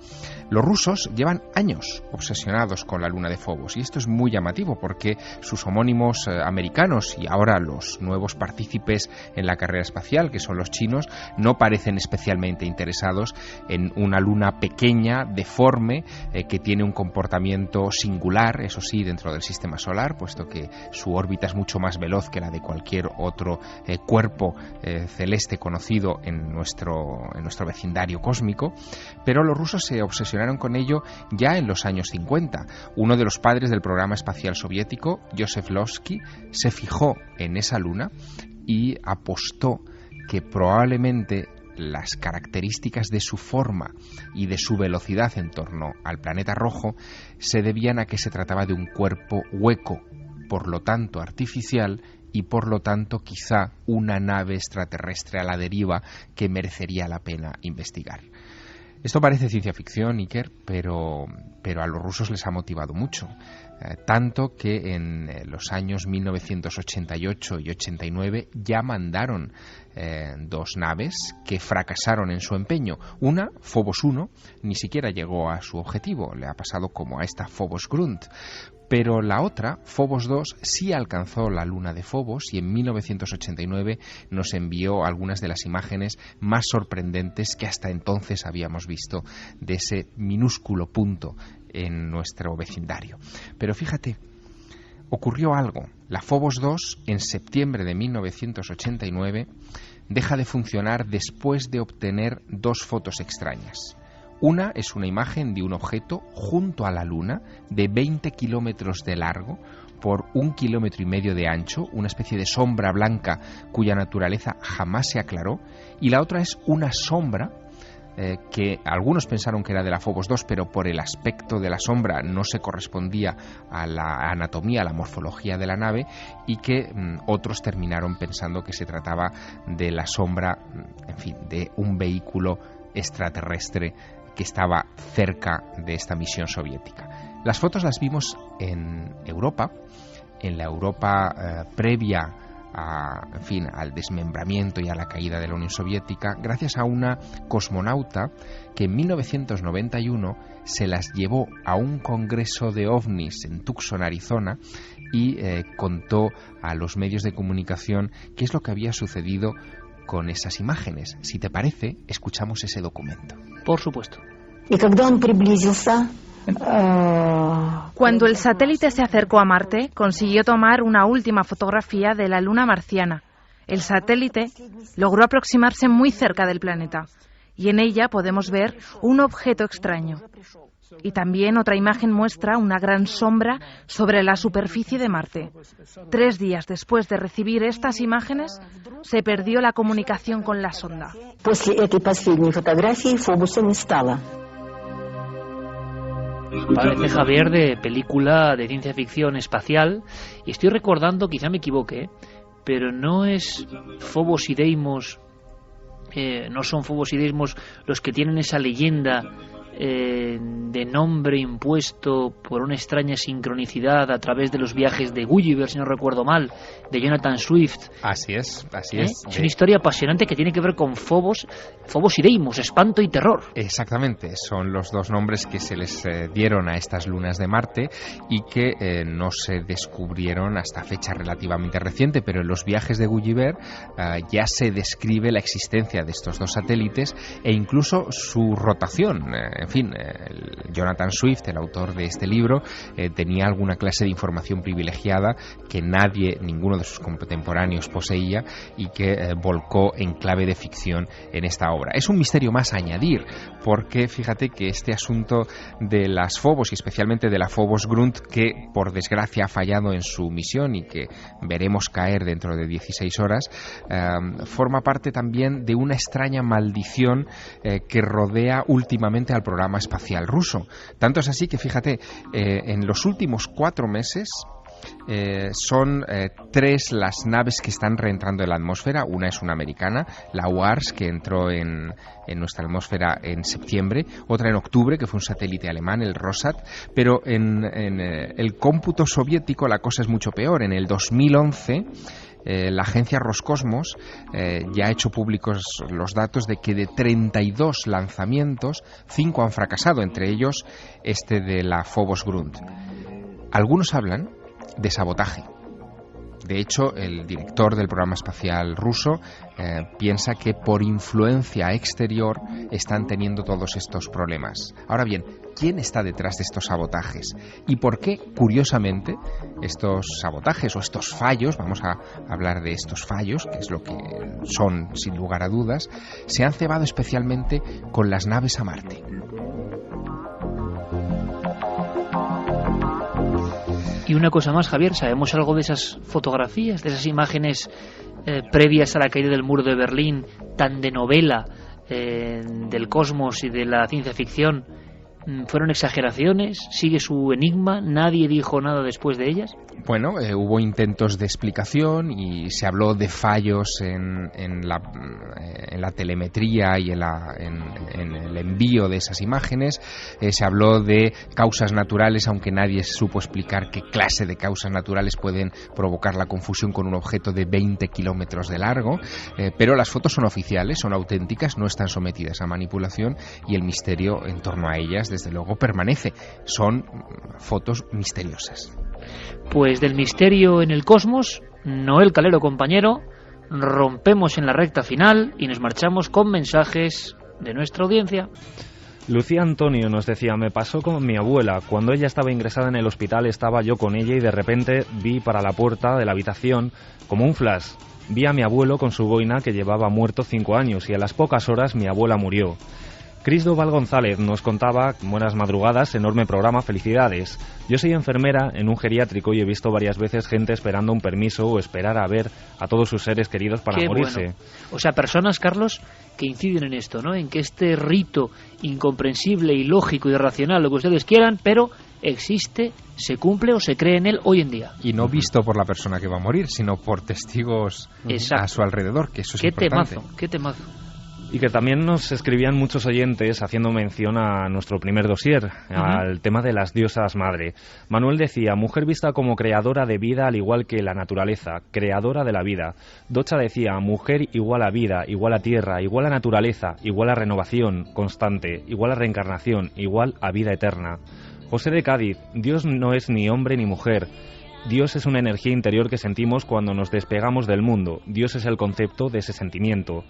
Los rusos llevan años obsesionados con la luna de Phobos, y esto es muy llamativo porque sus homónimos americanos y ahora los nuevos partícipes en la carrera espacial, que son los chinos, no parecen especialmente interesados en una luna pequeña, deforme, que tiene un comportamiento singular, eso sí, dentro del sistema solar, puesto que su órbita es mucho más veloz que la de cualquier otro cuerpo celeste conocido en nuestro vecindario cósmico. Pero los rusos se obsesionaron con ello ya en los años 50. Uno de los padres del programa espacial soviético, Joseph Losky, se fijó en esa luna y apostó que probablemente las características de su forma y de su velocidad en torno al planeta rojo se debían a que se trataba de un cuerpo hueco, por lo tanto artificial, y por lo tanto quizá una nave extraterrestre a la deriva que merecería la pena investigar. Esto parece ciencia ficción, Iker, pero a los rusos les ha motivado mucho. Tanto que en los años 1988 y 89 ya mandaron 2 naves que fracasaron en su empeño. Una, Phobos 1, ni siquiera llegó a su objetivo, le ha pasado como a esta Phobos Grunt. Pero la otra, Phobos 2, sí alcanzó la luna de Phobos y en 1989 nos envió algunas de las imágenes más sorprendentes que hasta entonces habíamos visto de ese minúsculo punto en nuestro vecindario. Pero fíjate, ocurrió algo. La Phobos 2, en septiembre de 1989, deja de funcionar después de obtener 2 fotos extrañas. Una es una imagen de un objeto junto a la Luna de 20 kilómetros de largo por 1,5 kilómetros de ancho, una especie de sombra blanca cuya naturaleza jamás se aclaró, y la otra es una sombra que algunos pensaron que era de la Phobos 2, pero por el aspecto de la sombra no se correspondía a la anatomía, a la morfología de la nave, y que otros terminaron pensando que se trataba de la sombra, en fin, de un vehículo extraterrestre que estaba cerca de esta misión soviética. Las fotos las vimos en Europa, en la Europa previa al desmembramiento y a la caída de la Unión Soviética, gracias a una cosmonauta que en 1991 se las llevó a un congreso de ovnis en Tucson, Arizona, y contó a los medios de comunicación qué es lo que había sucedido con esas imágenes. Si te parece, escuchamos ese documento. Por supuesto. Cuando el satélite se acercó a Marte, consiguió tomar una última fotografía de la luna marciana. El satélite logró aproximarse muy cerca del planeta y en ella podemos ver un objeto extraño. Y también otra imagen muestra una gran sombra sobre la superficie de Marte. 3 días después de recibir estas imágenes, se perdió la comunicación con la sonda. Parece, Javier, de película de ciencia ficción espacial, y estoy recordando, quizá me equivoque, pero no es Phobos y Deimos, no son Phobos y Deimos los que tienen esa leyenda de nombre impuesto por una extraña sincronicidad a través de los viajes de Gulliver, si no recuerdo mal, de Jonathan Swift. Así es. Es una historia apasionante que tiene que ver con Phobos y Deimos, espanto y terror. Exactamente, son los 2 nombres que se les dieron a estas lunas de Marte y que no se descubrieron hasta fecha relativamente reciente, pero en los viajes de Gulliver ya se describe la existencia de estos 2 satélites e incluso su rotación. En fin, Jonathan Swift, el autor de este libro, tenía alguna clase de información privilegiada que ninguno de sus contemporáneos poseía y que volcó en clave de ficción en esta obra. Es un misterio más a añadir, porque fíjate que este asunto de las Phobos y especialmente de la Phobos Grunt, que por desgracia ha fallado en su misión y que veremos caer dentro de 16 horas, forma parte también de una extraña maldición que rodea últimamente al programa espacial ruso. Tanto es así que, fíjate, en los últimos 4 meses son 3 las naves que están reentrando en la atmósfera. Una es una americana, la WARS, que entró en nuestra atmósfera en septiembre, otra en octubre, que fue un satélite alemán, el Rosat, pero en el cómputo soviético la cosa es mucho peor. En el 2011 la agencia Roscosmos ya ha hecho públicos los datos de que de 32 lanzamientos, 5 han fracasado, entre ellos este de la Phobos Grunt. Algunos hablan de sabotaje. De hecho, el director del programa espacial ruso piensa que por influencia exterior están teniendo todos estos problemas. Ahora bien, ¿quién está detrás de estos sabotajes? ¿Y por qué, curiosamente, estos sabotajes o estos fallos, vamos a hablar de estos fallos, que es lo que son sin lugar a dudas, se han cebado especialmente con las naves a Marte? Y una cosa más, Javier, ¿sabemos algo de esas fotografías, de esas imágenes previas a la caída del muro de Berlín, tan de novela del cosmos y de la ciencia ficción? ¿Fueron exageraciones? ¿Sigue su enigma? ¿Nadie dijo nada después de ellas? Bueno, hubo intentos de explicación y se habló de fallos en la telemetría y en el envío de esas imágenes. Se habló de causas naturales, aunque nadie supo explicar qué clase de causas naturales pueden provocar la confusión con un objeto de 20 kilómetros de largo. Pero las fotos son oficiales, son auténticas, no están sometidas a manipulación y el misterio en torno a ellas, desde luego, permanece. Son fotos misteriosas. Pues del misterio en el cosmos, Noel Calero, compañero, rompemos en la recta final y nos marchamos con mensajes de nuestra audiencia. Lucía Antonio nos decía: me pasó con mi abuela, cuando ella estaba ingresada en el hospital estaba yo con ella y de repente vi para la puerta de la habitación como un flash. Vi a mi abuelo con su boina que llevaba muerto 5 años y a las pocas horas mi abuela murió. Cristóbal González nos contaba: buenas madrugadas, enorme programa, felicidades. Yo soy enfermera en un geriátrico y he visto varias veces gente esperando un permiso o esperar a ver a todos sus seres queridos para morirse. Bueno. O sea, personas, Carlos, que inciden en esto, ¿no? En que este rito incomprensible, ilógico, irracional, lo que ustedes quieran, pero existe, se cumple o se cree en él hoy en día. Y no visto por la persona que va a morir, sino por testigos a su alrededor, que eso es importante. Qué temazo. Y que también nos escribían muchos oyentes haciendo mención a nuestro primer dossier, al tema de las diosas madre. Manuel decía: mujer vista como creadora de vida al igual que la naturaleza, creadora de la vida. Docha decía: mujer igual a vida, igual a tierra, igual a naturaleza, igual a renovación constante, igual a reencarnación, igual a vida eterna. José de Cádiz: Dios no es ni hombre ni mujer. Dios es una energía interior que sentimos cuando nos despegamos del mundo. Dios es el concepto de ese sentimiento.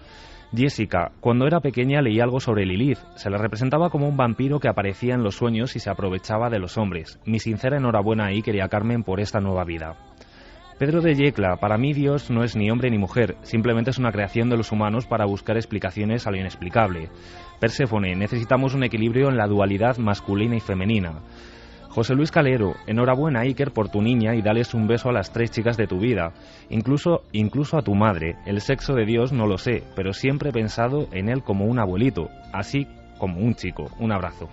Jessica: cuando era pequeña leí algo sobre Lilith. Se la representaba como un vampiro que aparecía en los sueños y se aprovechaba de los hombres. Mi sincera enhorabuena a Iker y a Carmen por esta nueva vida. Pedro de Yecla: para mí Dios no es ni hombre ni mujer, simplemente es una creación de los humanos para buscar explicaciones a lo inexplicable. Perséfone: necesitamos un equilibrio en la dualidad masculina y femenina. José Luis Calero: enhorabuena, Iker, por tu niña y dales un beso a las 3 chicas de tu vida, incluso a tu madre. El sexo de Dios no lo sé, pero siempre he pensado en él como un abuelito, así como un chico. Un abrazo.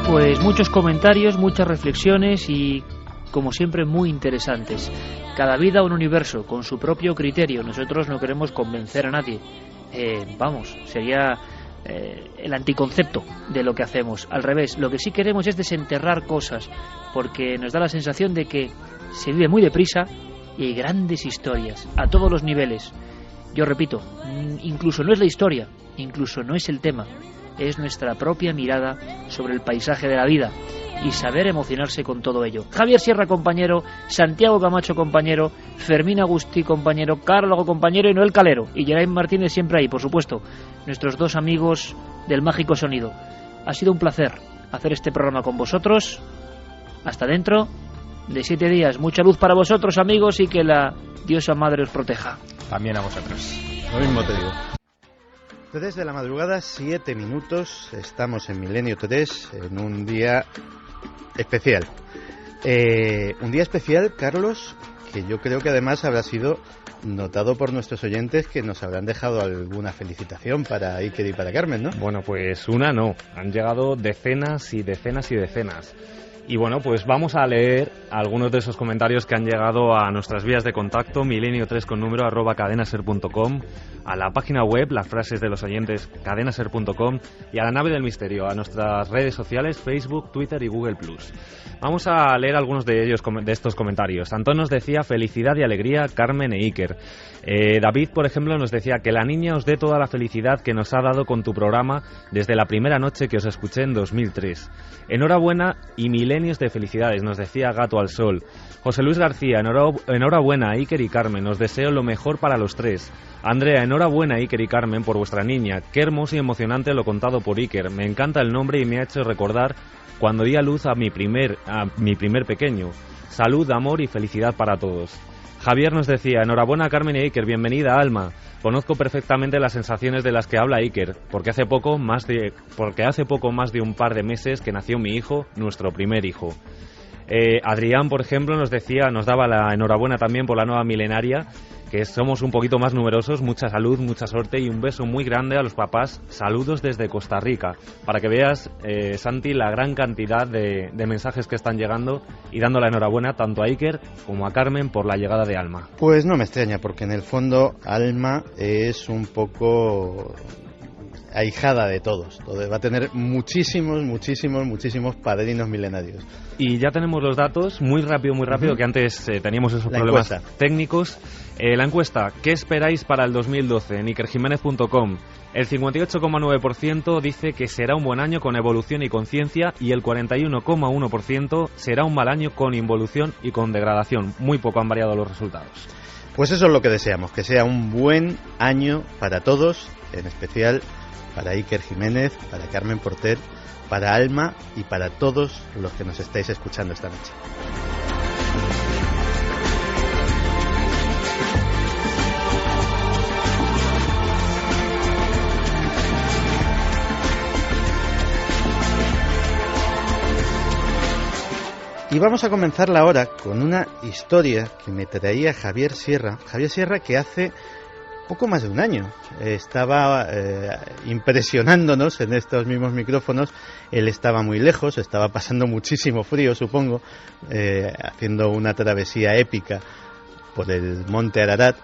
Pues muchos comentarios, muchas reflexiones y, como siempre, muy interesantes. Cada vida un universo, con su propio criterio. Nosotros no queremos convencer a nadie. Sería el anticoncepto de lo que hacemos. Al revés, lo que sí queremos es desenterrar cosas, porque nos da la sensación de que se vive muy deprisa y hay grandes historias a todos los niveles. Yo repito, incluso no es la historia, incluso no es el tema, es nuestra propia mirada sobre el paisaje de la vida y saber emocionarse con todo ello. Javier Sierra, compañero; Santiago Camacho, compañero; Fermín Agustí, compañero; Carlos, compañero; y Noel Calero. Y Geraint Martínez siempre ahí, por supuesto. Nuestros 2 amigos del mágico sonido. Ha sido un placer hacer este programa con vosotros. Hasta dentro de 7 días. Mucha luz para vosotros, amigos, y que la diosa madre os proteja. También a vosotros. Lo mismo te digo. 3 de la madrugada, 7 minutos. Estamos en Milenio 3 en un día especial. Un día especial, Carlos, que yo creo que además habrá sido notado por nuestros oyentes, que nos habrán dejado alguna felicitación para Iker y para Carmen, ¿no? Bueno, pues una no. Han llegado decenas y decenas y decenas. Y bueno, pues vamos a leer algunos de esos comentarios que han llegado a nuestras vías de contacto, milenio3 con número @cadenaser.com, a la página web, las frases de los oyentes, cadenaser.com, y a la nave del misterio, a nuestras redes sociales, Facebook, Twitter y Google+. Vamos a leer algunos de ellos, de estos comentarios. Antón nos decía felicidad y alegría, Carmen e Iker. David, por ejemplo, nos decía que la niña os dé toda la felicidad que nos ha dado con tu programa desde la primera noche que os escuché en 2003. Enhorabuena y milenios de felicidades, nos decía Gato al Sol. José Luis García, enhorabuena Iker y Carmen, os deseo lo mejor para los tres. Andrea, enhorabuena Iker y Carmen por vuestra niña, qué hermoso y emocionante lo contado por Iker, me encanta el nombre y me ha hecho recordar cuando di a luz a mi primer pequeño. Salud, amor y felicidad para todos. Javier nos decía, enhorabuena Carmen y Iker, bienvenida Alma. Conozco perfectamente las sensaciones de las que habla Iker, porque hace poco más de un par de meses que nació mi hijo, nuestro primer hijo. Adrián, por ejemplo, nos daba la enhorabuena también por la nueva milenaria, que somos un poquito más numerosos, mucha salud, mucha suerte y un beso muy grande a los papás. Saludos desde Costa Rica, para que veas, Santi, la gran cantidad de mensajes que están llegando y dando la enhorabuena tanto a Iker como a Carmen por la llegada de Alma. Pues no me extraña, porque en el fondo Alma es un poco ahijada de todos. Va a tener muchísimos padrinos milenarios. Y ya tenemos los datos, muy rápido, que antes teníamos esos problemas técnicos. La encuesta, ¿qué esperáis para el 2012? En ikerjiménez.com. El 58,9% dice que será un buen año con evolución y conciencia, y el 41,1% será un mal año con involución y con degradación. Muy poco han variado los resultados. Pues eso es lo que deseamos, que sea un buen año para todos, en especial para Iker Jiménez, para Carmen Porter, para Alma y para todos los que nos estáis escuchando esta noche. Y vamos a comenzarla ahora con una historia que me traía Javier Sierra. Javier Sierra, que hace poco más de un año estaba impresionándonos en estos mismos micrófonos. Él estaba muy lejos, estaba pasando muchísimo frío, supongo, haciendo una travesía épica por el Monte Ararat.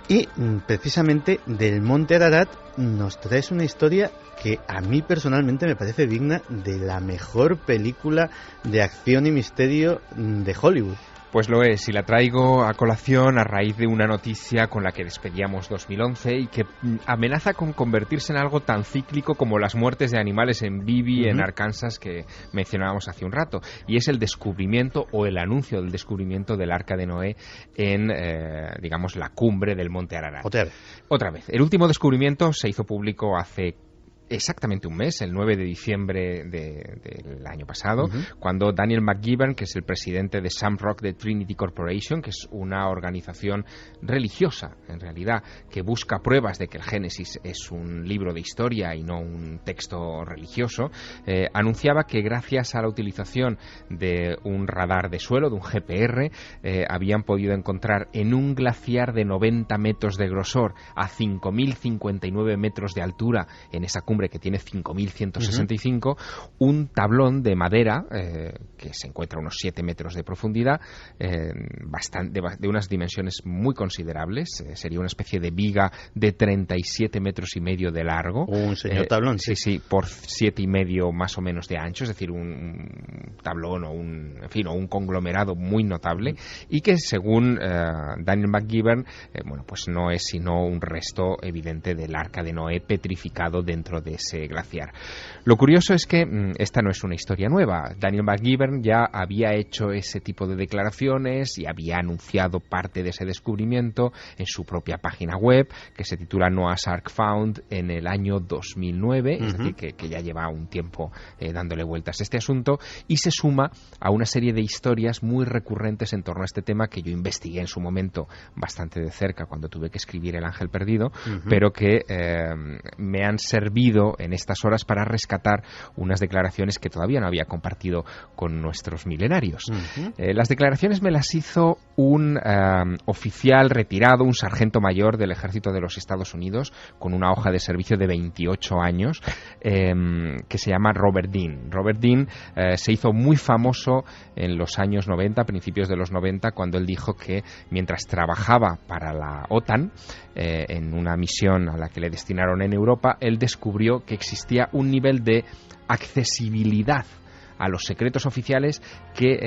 Y precisamente del Monte Ararat nos traes una historia que a mí personalmente me parece digna de la mejor película de acción y misterio de Hollywood. Pues lo es, y la traigo a colación a raíz de una noticia con la que despedíamos 2011 y que amenaza con convertirse en algo tan cíclico como las muertes de animales en Bibi, en Arkansas, que mencionábamos hace un rato. Y es el descubrimiento o el anuncio del descubrimiento del Arca de Noé en, digamos, la cumbre del Monte Ararat. Otra vez. El último descubrimiento se hizo público hace exactamente un mes, el 9 de diciembre del año pasado, cuando Daniel McGivern, que es el presidente de Shamrock de Trinity Corporation, que es una organización religiosa, en realidad, que busca pruebas de que el Génesis es un libro de historia y no un texto religioso, anunciaba que gracias a la utilización de un radar de suelo, de un GPR, habían podido encontrar en un glaciar de 90 metros de grosor a 5.059 metros de altura en esa cumbre que tiene 5.165, un tablón de madera que se encuentra a unos 7 metros de profundidad, de unas dimensiones muy considerables. Sería una especie de viga de 37 metros y medio de largo. Un señor tablón. Sí, por 7,5 más o menos de ancho, es decir, un tablón o un conglomerado muy notable, y que según Daniel McGivern, pues no es sino un resto evidente del Arca de Noé petrificado dentro de ese glaciar. Lo curioso es que esta no es una historia nueva. Daniel McGivern ya había hecho ese tipo de declaraciones y había anunciado parte de ese descubrimiento en su propia página web, que se titula Noah's Ark Found, en el año 2009, es decir, que ya lleva un tiempo dándole vueltas a este asunto, y se suma a una serie de historias muy recurrentes en torno a este tema que yo investigué en su momento bastante de cerca cuando tuve que escribir El Ángel Perdido, pero que me han servido reunido en estas horas para rescatar unas declaraciones que todavía no había compartido con nuestros milenarios. Las declaraciones me las hizo un oficial retirado, un sargento mayor del ejército de los Estados Unidos, con una hoja de servicio de 28 años, que se llama Robert Dean. Robert Dean se hizo muy famoso en los años 90, principios de los 90, cuando él dijo que mientras trabajaba para la OTAN, en una misión a la que le destinaron en Europa, él descubrió que existía un nivel de accesibilidad a los secretos oficiales que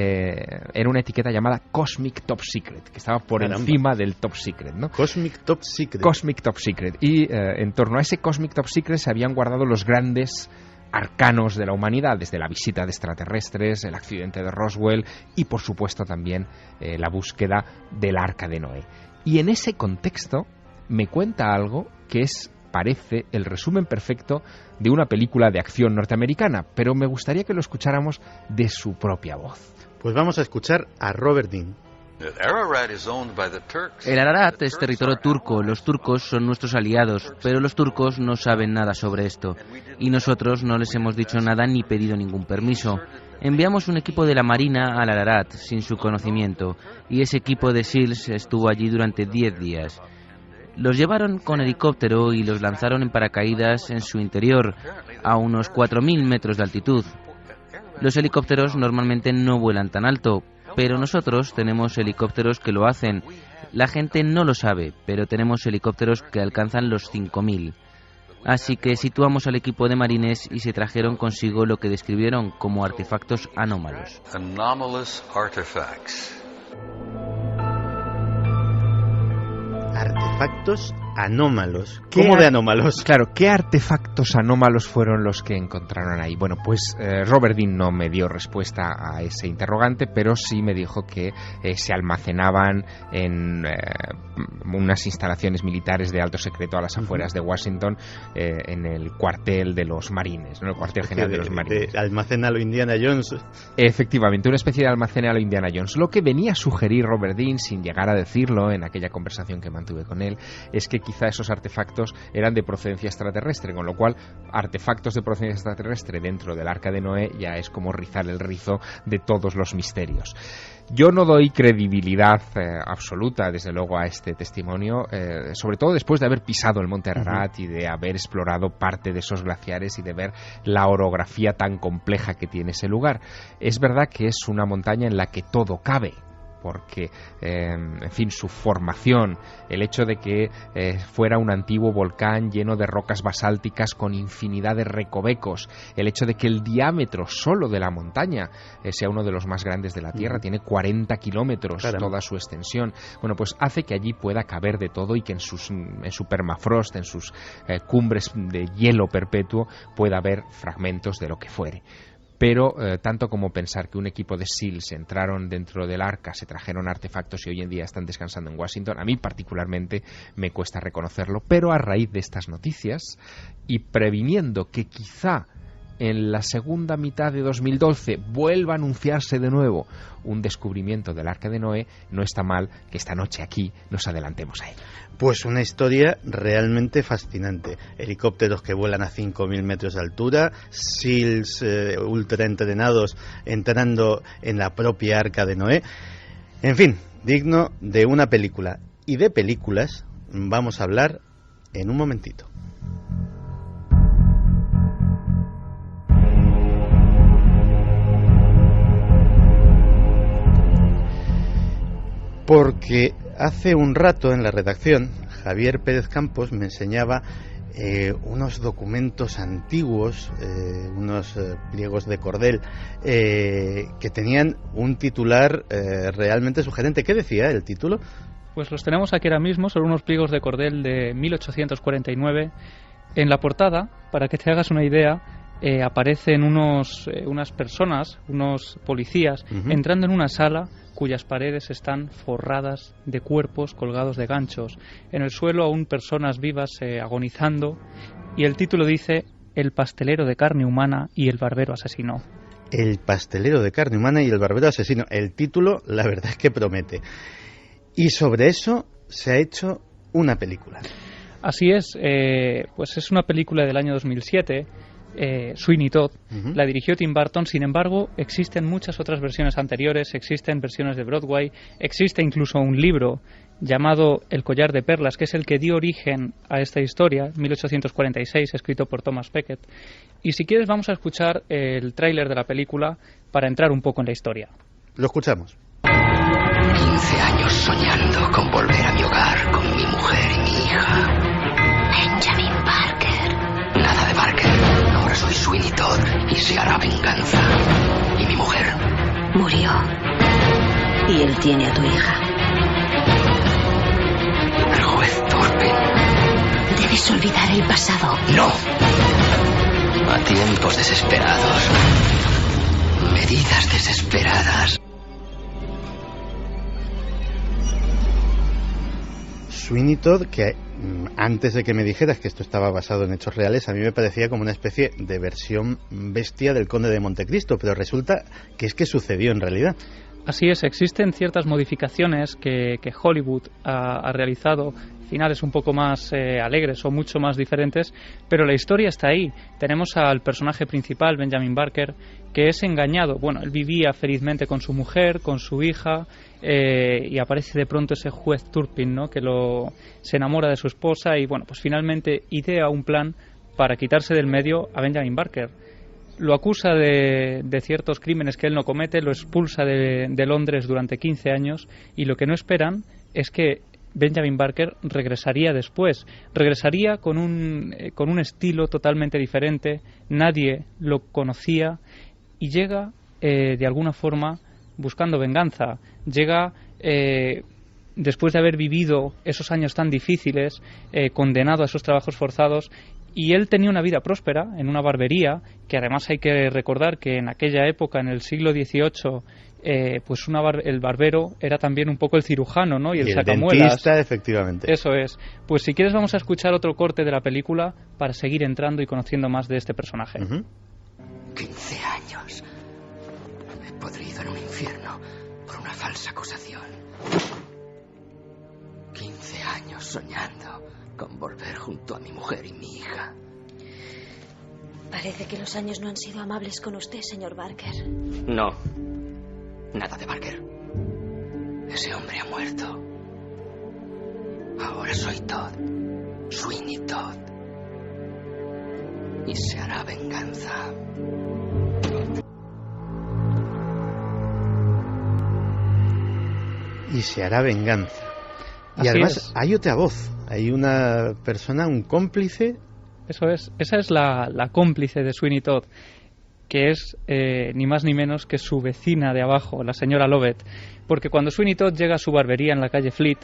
era una etiqueta llamada Cosmic Top Secret, que estaba por encima del Top Secret, ¿no? Cosmic Top Secret. Cosmic Top Secret. Y en torno a ese Cosmic Top Secret se habían guardado los grandes arcanos de la humanidad, desde la visita de extraterrestres, el accidente de Roswell y, por supuesto, también la búsqueda del Arca de Noé. Y en ese contexto me cuenta algo que parece el resumen perfecto de una película de acción norteamericana, pero me gustaría que lo escucháramos de su propia voz. Pues vamos a escuchar a Robert Dean. El Ararat es territorio turco, los turcos son nuestros aliados, pero los turcos no saben nada sobre esto, y nosotros no les hemos dicho nada ni pedido ningún permiso. Enviamos un equipo de la Marina al Ararat sin su conocimiento, y ese equipo de SEALs estuvo allí durante 10 días. Los llevaron con helicóptero y los lanzaron en paracaídas en su interior, a unos 4.000 metros de altitud. Los helicópteros normalmente no vuelan tan alto, pero nosotros tenemos helicópteros que lo hacen. La gente no lo sabe, pero tenemos helicópteros que alcanzan los 5.000. Así que situamos al equipo de marines y se trajeron consigo lo que describieron como artefactos anómalos. Artefactos anómalos. ¿Cómo de anómalos? Claro, ¿qué artefactos anómalos fueron los que encontraron ahí? Bueno, pues Robert Dean no me dio respuesta a ese interrogante, pero sí me dijo que se almacenaban en unas instalaciones militares de alto secreto a las afueras de Washington, en el cuartel de los marines, ¿no? El cuartel general de los marines. Almacén a lo Indiana Jones. Efectivamente, una especie de almacén a lo Indiana Jones. Lo que venía a sugerir Robert Dean, sin llegar a decirlo en aquella conversación que mantuve con él, es que quizá esos artefactos eran de procedencia extraterrestre, con lo cual artefactos de procedencia extraterrestre dentro del Arca de Noé ya es como rizar el rizo de todos los misterios. Yo no doy credibilidad absoluta, desde luego, a este testimonio, sobre todo después de haber pisado el Monte Ararat y de haber explorado parte de esos glaciares y de ver la orografía tan compleja que tiene ese lugar. Es verdad que es una montaña en la que todo cabe, porque, en fin, su formación, el hecho de que fuera un antiguo volcán lleno de rocas basálticas con infinidad de recovecos, el hecho de que el diámetro solo de la montaña sea uno de los más grandes de la Tierra, tiene 40 kilómetros toda su extensión, bueno, pues hace que allí pueda caber de todo y que en su permafrost, en sus cumbres de hielo perpetuo, pueda haber fragmentos de lo que fuere. Pero tanto como pensar que un equipo de SEALs entraron dentro del Arca, se trajeron artefactos y hoy en día están descansando en Washington, a mí particularmente me cuesta reconocerlo, pero a raíz de estas noticias y previniendo que quizá en la segunda mitad de 2012 vuelva a anunciarse de nuevo un descubrimiento del Arca de Noé, no está mal que esta noche aquí nos adelantemos a ello. Pues una historia realmente fascinante. Helicópteros que vuelan a 5.000 metros de altura, SEALs ultra entrenados entrando en la propia Arca de Noé. En fin, digno de una película. Y de películas vamos a hablar en un momentito. Porque hace un rato en la redacción Javier Pérez Campos me enseñaba unos documentos antiguos, unos pliegos de cordel que tenían un titular realmente sugerente. ¿Qué decía el título? Pues los tenemos aquí ahora mismo, son unos pliegos de cordel de 1849. En la portada, para que te hagas una idea, aparecen unas personas, unos policías, entrando en una sala cuyas paredes están forradas de cuerpos colgados de ganchos. En el suelo aún personas vivas agonizando, y el título dice: El pastelero de carne humana y el barbero asesino. El pastelero de carne humana y el barbero asesino. El título, la verdad es que promete. Y sobre eso se ha hecho una película. Así es, pues es una película del año 2007, Sweeney Todd, la dirigió Tim Burton. Sin embargo, existen muchas otras versiones anteriores, existen versiones de Broadway, existe incluso un libro llamado El collar de perlas, que es el que dio origen a esta historia, 1846, escrito por Thomas Becket. Y si quieres vamos a escuchar el tráiler de la película para entrar un poco en la historia. Lo escuchamos. 15 años soñando con volver a mi hogar con mi mujer y mi hija. Benjamin Barker. Nada de Barker. Ahora soy Sweeney Todd y se hará venganza. ¿Y mi mujer? Murió. Y él tiene a tu hija. El juez Turpin. Debes olvidar el pasado. No. A tiempos desesperados. Medidas desesperadas. Sweeney Todd, que antes de que me dijeras que esto estaba basado en hechos reales, a mí me parecía como una especie de versión bestia del Conde de Montecristo, pero resulta que es que sucedió en realidad. Así es, existen ciertas modificaciones que Hollywood ha realizado, finales un poco más alegres o mucho más diferentes, pero la historia está ahí. Tenemos al personaje principal, Benjamin Barker, que es engañado. Bueno, él vivía felizmente con su mujer, con su hija, y aparece de pronto ese juez Turpin, ¿no?, que se enamora de su esposa y, bueno, pues finalmente idea un plan para quitarse del medio a Benjamin Barker. Lo acusa de ciertos crímenes que él no comete, lo expulsa de Londres durante 15 años y lo que no esperan es que Benjamin Barker regresaría después. Regresaría con un estilo totalmente diferente, nadie lo conocía y llega de alguna forma buscando venganza. Llega después de haber vivido esos años tan difíciles, condenado a esos trabajos forzados. Y él tenía una vida próspera en una barbería, que además hay que recordar que en aquella época, en el siglo XVIII, pues el barbero era también un poco el cirujano, ¿no? Y el sacamuelas. Dentista, efectivamente. Eso es. Pues si quieres vamos a escuchar otro corte de la película para seguir entrando y conociendo más de este personaje. 15 años. Me he podrido en un infierno por una falsa acusación. 15 años soñando con volver junto a mi mujer y mi hija. Parece que los años no han sido amables con usted, señor Barker. No. Nada de Barker. Ese hombre ha muerto. Ahora soy Todd. Sweeney Todd. Y se hará venganza. Y se hará venganza. Y Así además es. hay otra voz, hay una persona, un cómplice. Eso es, esa es la cómplice de Sweeney Todd, que es ni más ni menos que su vecina de abajo, la señora Lovett. Porque cuando Sweeney Todd llega a su barbería en la calle Fleet,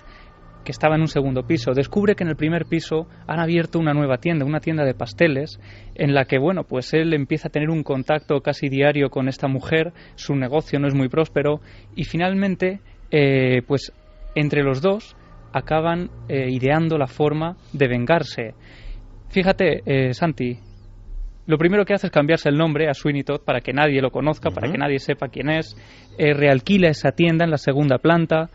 que estaba en un segundo piso, descubre que en el primer piso han abierto una nueva tienda, una tienda de pasteles, en la que, bueno, pues él empieza a tener un contacto casi diario con esta mujer, su negocio no es muy próspero, y finalmente, pues entre los dos acaban ideando la forma de vengarse. Fíjate, Santi, lo primero que hace es cambiarse el nombre a Sweeney Todd para que nadie lo conozca, para que nadie sepa quién es, realquila esa tienda en la segunda planta,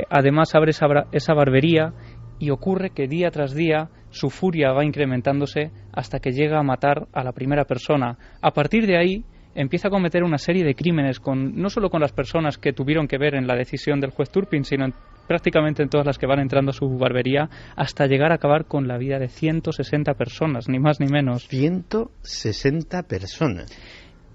además abre esa barbería y ocurre que día tras día su furia va incrementándose hasta que llega a matar a la primera persona. A partir de ahí empieza a cometer una serie de crímenes no solo con las personas que tuvieron que ver en la decisión del juez Turpin, sino prácticamente en todas las que van entrando a su barbería, hasta llegar a acabar con la vida de 160 personas, ni más ni menos. 160 personas.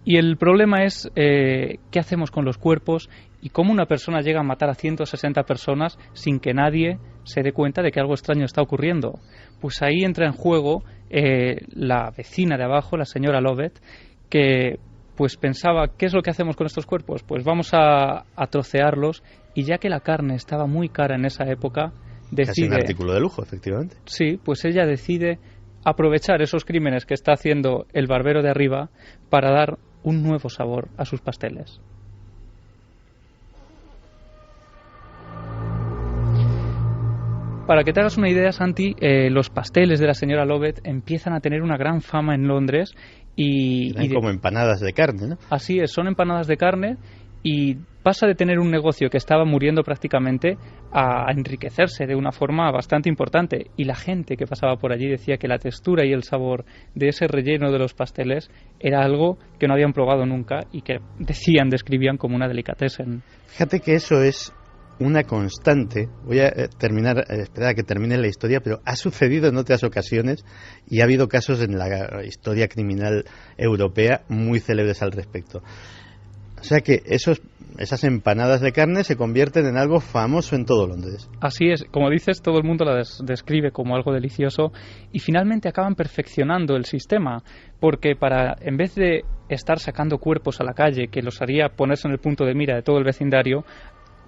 Y el problema es qué hacemos con los cuerpos y cómo una persona llega a matar a 160 personas sin que nadie se dé cuenta de que algo extraño está ocurriendo. Pues ahí entra en juego la vecina de abajo, la señora Lovett, que pues pensaba, ¿qué es lo que hacemos con estos cuerpos? Pues vamos a trocearlos, y ya que la carne estaba muy cara en esa época, decide... Casi un artículo de lujo, efectivamente. Sí, pues ella decide aprovechar esos crímenes que está haciendo el barbero de arriba para dar un nuevo sabor a sus pasteles. Para que te hagas una idea, Santi, los pasteles de la señora Lovett empiezan a tener una gran fama en Londres y como empanadas de carne, ¿no? Así es, son empanadas de carne y pasa de tener un negocio que estaba muriendo prácticamente a enriquecerse de una forma bastante importante. Y la gente que pasaba por allí decía que la textura y el sabor de ese relleno de los pasteles era algo que no habían probado nunca y que describían como una delicatessen. Fíjate que eso es una constante. Voy a esperar a que termine la historia, pero ha sucedido en otras ocasiones y ha habido casos en la historia criminal europea muy célebres al respecto. O sea que esas empanadas de carne se convierten en algo famoso en todo Londres. Así es, como dices, todo el mundo la describe como algo delicioso y finalmente acaban perfeccionando el sistema, porque en vez de estar sacando cuerpos a la calle, que los haría ponerse en el punto de mira de todo el vecindario,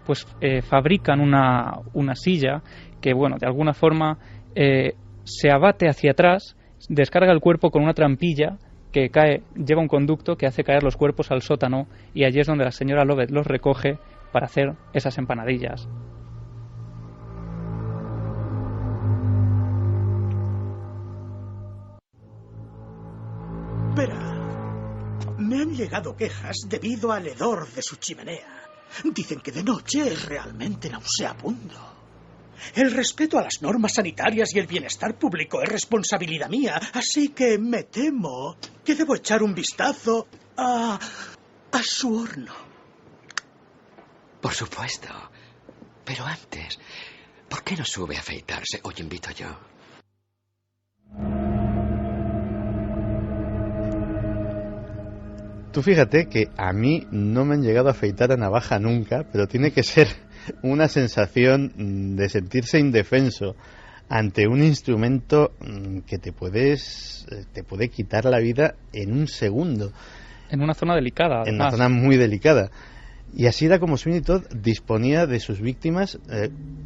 pues fabrican una silla que, bueno, de alguna forma se abate hacia atrás, descarga el cuerpo con una trampilla que lleva un conducto que hace caer los cuerpos al sótano, y allí es donde la señora Lovett los recoge para hacer esas empanadillas. Verá, me han llegado quejas debido al hedor de su chimenea. Dicen que de noche es realmente nauseabundo. El respeto a las normas sanitarias y el bienestar público es responsabilidad mía, así que me temo que debo echar un vistazo a su horno. Por supuesto. Pero antes, ¿por qué no sube a afeitarse? Hoy invito yo. Tú fíjate que a mí no me han llegado a afeitar a navaja nunca, pero tiene que ser una sensación de sentirse indefenso ante un instrumento que te puede quitar la vida en un segundo. En una zona delicada, además. En una zona muy delicada. Y así era como Sweeney Todd disponía de sus víctimas.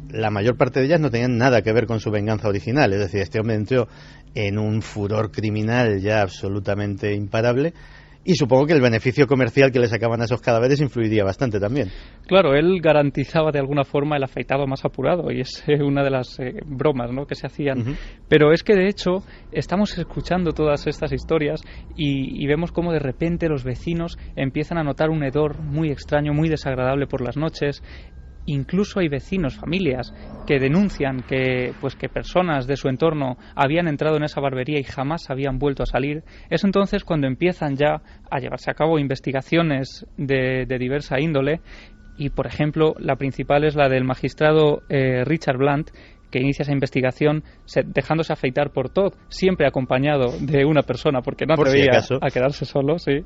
La mayor parte de ellas no tenían nada que ver con su venganza original. Es decir, este hombre entró en un furor criminal ya absolutamente imparable. Y supongo que el beneficio comercial que le sacaban a esos cadáveres influiría bastante también. Claro, él garantizaba de alguna forma el afeitado más apurado, y es una de las bromas, ¿no?, que se hacían. Uh-huh. Pero es que de hecho estamos escuchando todas estas historias y vemos cómo de repente los vecinos empiezan a notar un hedor muy extraño, muy desagradable por las noches. Incluso hay vecinos, familias, que denuncian que personas de su entorno habían entrado en esa barbería y jamás habían vuelto a salir. Es entonces cuando empiezan ya a llevarse a cabo investigaciones de diversa índole, y por ejemplo la principal es la del magistrado Richard Blunt, que inicia esa investigación dejándose afeitar por Todd, siempre acompañado de una persona, porque no atrevía a quedarse solo, sí.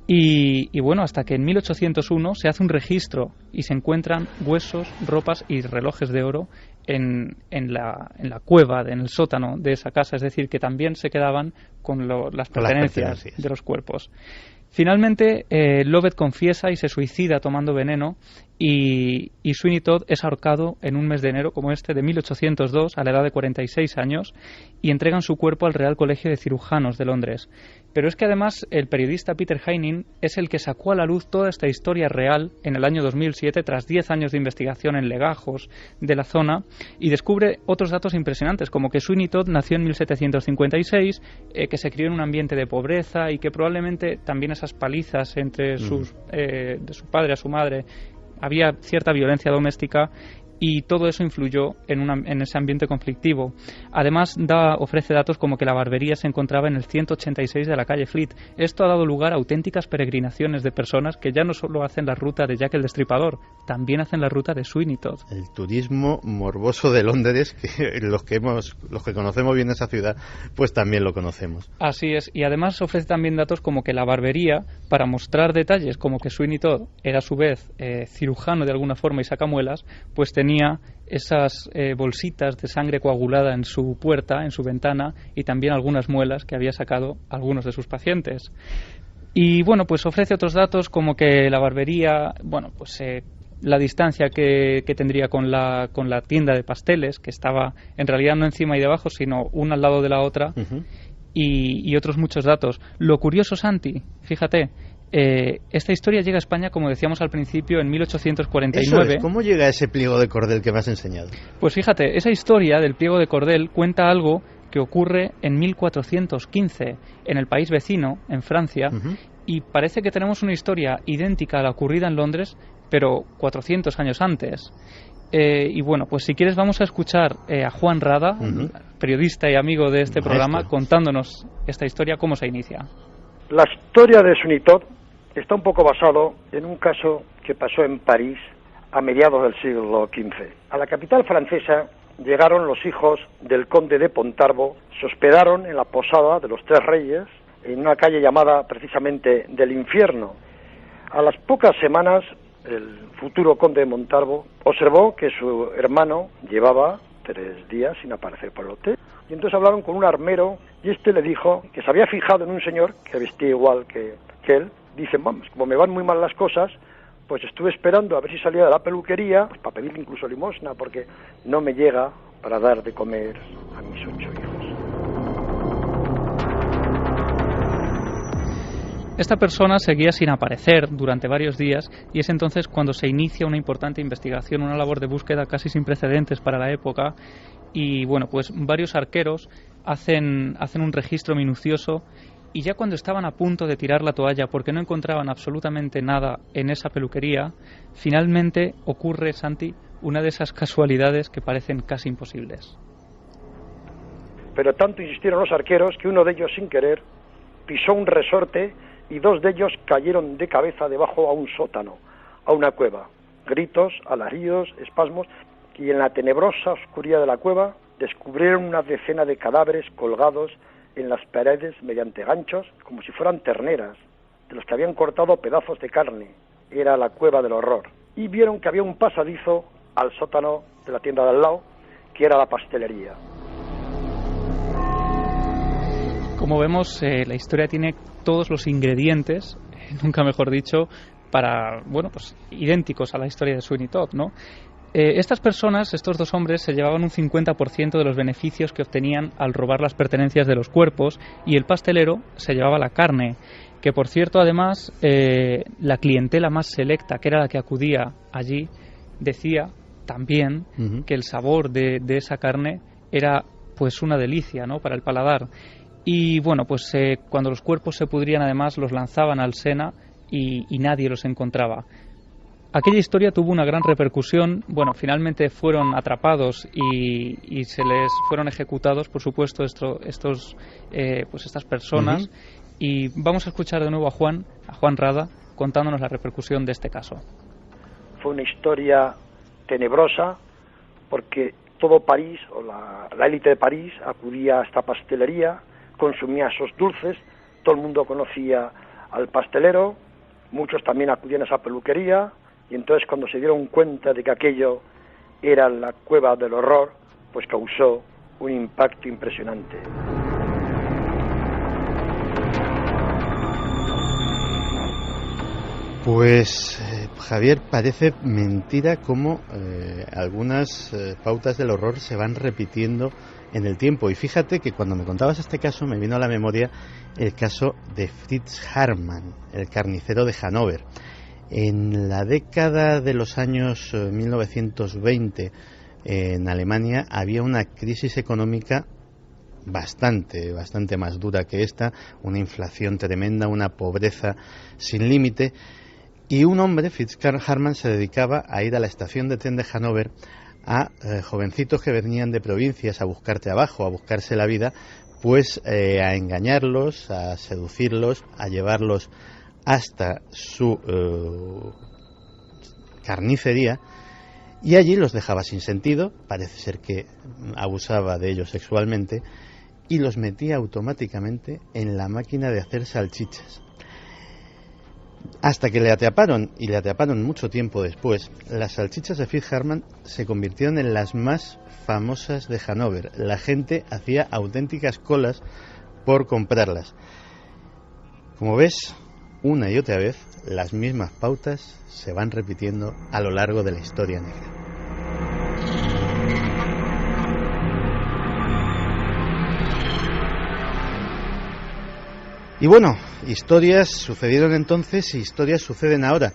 Y bueno, hasta que en 1801 se hace un registro y se encuentran huesos, ropas y relojes de oro en la cueva, en el sótano de esa casa, es decir, que también se quedaban con las pertenencias de los cuerpos. Finalmente, Lovett confiesa y se suicida tomando veneno, y Sweeney Todd es ahorcado en un mes de enero como este de 1802 a la edad de 46 años, y entregan su cuerpo al Real Colegio de Cirujanos de Londres. Pero es que además el periodista Peter Haining es el que sacó a la luz toda esta historia real en el año 2007, tras 10 años de investigación en legajos de la zona, y descubre otros datos impresionantes, como que Sweeney Todd nació en 1756, que se crió en un ambiente de pobreza y que probablemente también esas palizas entre de su padre a su madre, había cierta violencia doméstica, y todo eso influyó en ese ambiente conflictivo. Además, ofrece datos como que la barbería se encontraba en el 186 de la calle Fleet. Esto ha dado lugar a auténticas peregrinaciones de personas que ya no solo hacen la ruta de Jack el Destripador, también hacen la ruta de Sweeney Todd. El turismo morboso de Londres, que los que conocemos bien esa ciudad, pues también lo conocemos. Así es, y además ofrece también datos como que la barbería, para mostrar detalles como que Sweeney Todd era a su vez cirujano de alguna forma y sacamuelas, pues tenía esas bolsitas de sangre coagulada en su puerta, en su ventana, y también algunas muelas que había sacado algunos de sus pacientes. Y bueno, pues ofrece otros datos como que la barbería, bueno, pues la distancia que tendría con la tienda de pasteles, que estaba en realidad no encima y debajo, sino una al lado de la otra, uh-huh. y otros muchos datos. Lo curioso, Santi, fíjate, esta historia llega a España, como decíamos al principio, en 1849. Eso es. ¿Cómo llega ese pliego de cordel que me has enseñado? Pues fíjate, esa historia del pliego de cordel cuenta algo que ocurre en 1415 en el país vecino, en Francia, uh-huh. y parece que tenemos una historia idéntica a la ocurrida en Londres, pero 400 años antes. Y bueno, pues si quieres vamos a escuchar a Juan Rada, periodista y amigo de este programa, contándonos esta historia, cómo se inicia. La historia de Sweeney Todd está un poco basado en un caso que pasó en París a mediados del siglo XV. A la capital francesa llegaron los hijos del conde de Pontarbo, se hospedaron en la posada de los Tres Reyes, en una calle llamada precisamente del Infierno. A las pocas semanas, el futuro conde de Montalvo observó que su hermano llevaba 3 días sin aparecer por el hotel. Y entonces hablaron con un armero y este le dijo que se había fijado en un señor que vestía igual que él. Dicen, vamos, como me van muy mal las cosas, pues estuve esperando a ver si salía de la peluquería, pues para pedirle incluso limosna, porque no me llega para dar de comer a mis 8 hijos. Esta persona seguía sin aparecer durante varios días y es entonces cuando se inicia una importante investigación, una labor de búsqueda casi sin precedentes para la época. Y bueno, pues varios arqueros hacen un registro minucioso y ya cuando estaban a punto de tirar la toalla porque no encontraban absolutamente nada en esa peluquería, finalmente ocurre, Santi, una de esas casualidades que parecen casi imposibles. Pero tanto insistieron los arqueros que uno de ellos, sin querer, pisó un resorte y 2 de ellos cayeron de cabeza debajo a un sótano, a una cueva. Gritos, alaridos, espasmos, y en la tenebrosa oscuridad de la cueva descubrieron una decena de cadáveres colgados en las paredes mediante ganchos, como si fueran terneras, de los que habían cortado pedazos de carne. Era la cueva del horror. Y vieron que había un pasadizo al sótano de la tienda de al lado, que era la pastelería. Como vemos, la historia tiene todos los ingredientes, nunca mejor dicho, para, bueno, pues idénticos a la historia de Sweeney Todd, ¿no? Estas personas, estos 2 hombres, se llevaban un 50% de los beneficios que obtenían al robar las pertenencias de los cuerpos y el pastelero se llevaba la carne, que por cierto, además, la clientela más selecta, que era la que acudía allí, decía también que el sabor de esa carne era pues una delicia, ¿no?, para el paladar. Y bueno, pues cuando los cuerpos se pudrían, además los lanzaban al Sena y nadie los encontraba. Aquella historia tuvo una gran repercusión. Bueno, finalmente fueron atrapados y se les fueron ejecutados, por supuesto, estas personas. Y vamos a escuchar de nuevo a Juan Rada, contándonos la repercusión de este caso. Fue una historia tenebrosa porque todo París, o la élite de París, acudía a esta pastelería, consumía esos dulces, todo el mundo conocía al pastelero, muchos también acudían a esa peluquería, y entonces cuando se dieron cuenta de que aquello era la cueva del horror, pues causó un impacto impresionante. Pues Javier, parece mentira cómo algunas pautas del horror se van repitiendo en el tiempo. Y fíjate que cuando me contabas este caso me vino a la memoria el caso de Fritz Haarmann, el carnicero de Hannover. En la década de los años 1920 en Alemania había una crisis económica bastante más dura que esta, una inflación tremenda, una pobreza sin límite. Y un hombre, Fritz Haarmann, se dedicaba a ir a la estación de tren de Hannover a jovencitos que venían de provincias a buscar trabajo, a buscarse la vida, pues a engañarlos, a seducirlos, a llevarlos hasta su carnicería, y allí los dejaba sin sentido, parece ser que abusaba de ellos sexualmente, y los metía automáticamente en la máquina de hacer salchichas. Hasta que le atraparon, y le atraparon mucho tiempo después, las salchichas de Fritz Haarmann se convirtieron en las más famosas de Hannover. La gente hacía auténticas colas por comprarlas. Como ves, una y otra vez, las mismas pautas se van repitiendo a lo largo de la historia negra. Y bueno, historias sucedieron entonces y historias suceden ahora.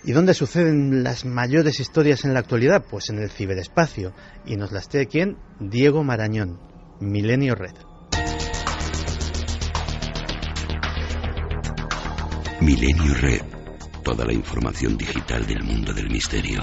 ¿Y dónde suceden las mayores historias en la actualidad? Pues en el ciberespacio. Y nos las trae ¿quién? Diego Marañón, Milenio Red. Milenio Red, toda la información digital del mundo del misterio.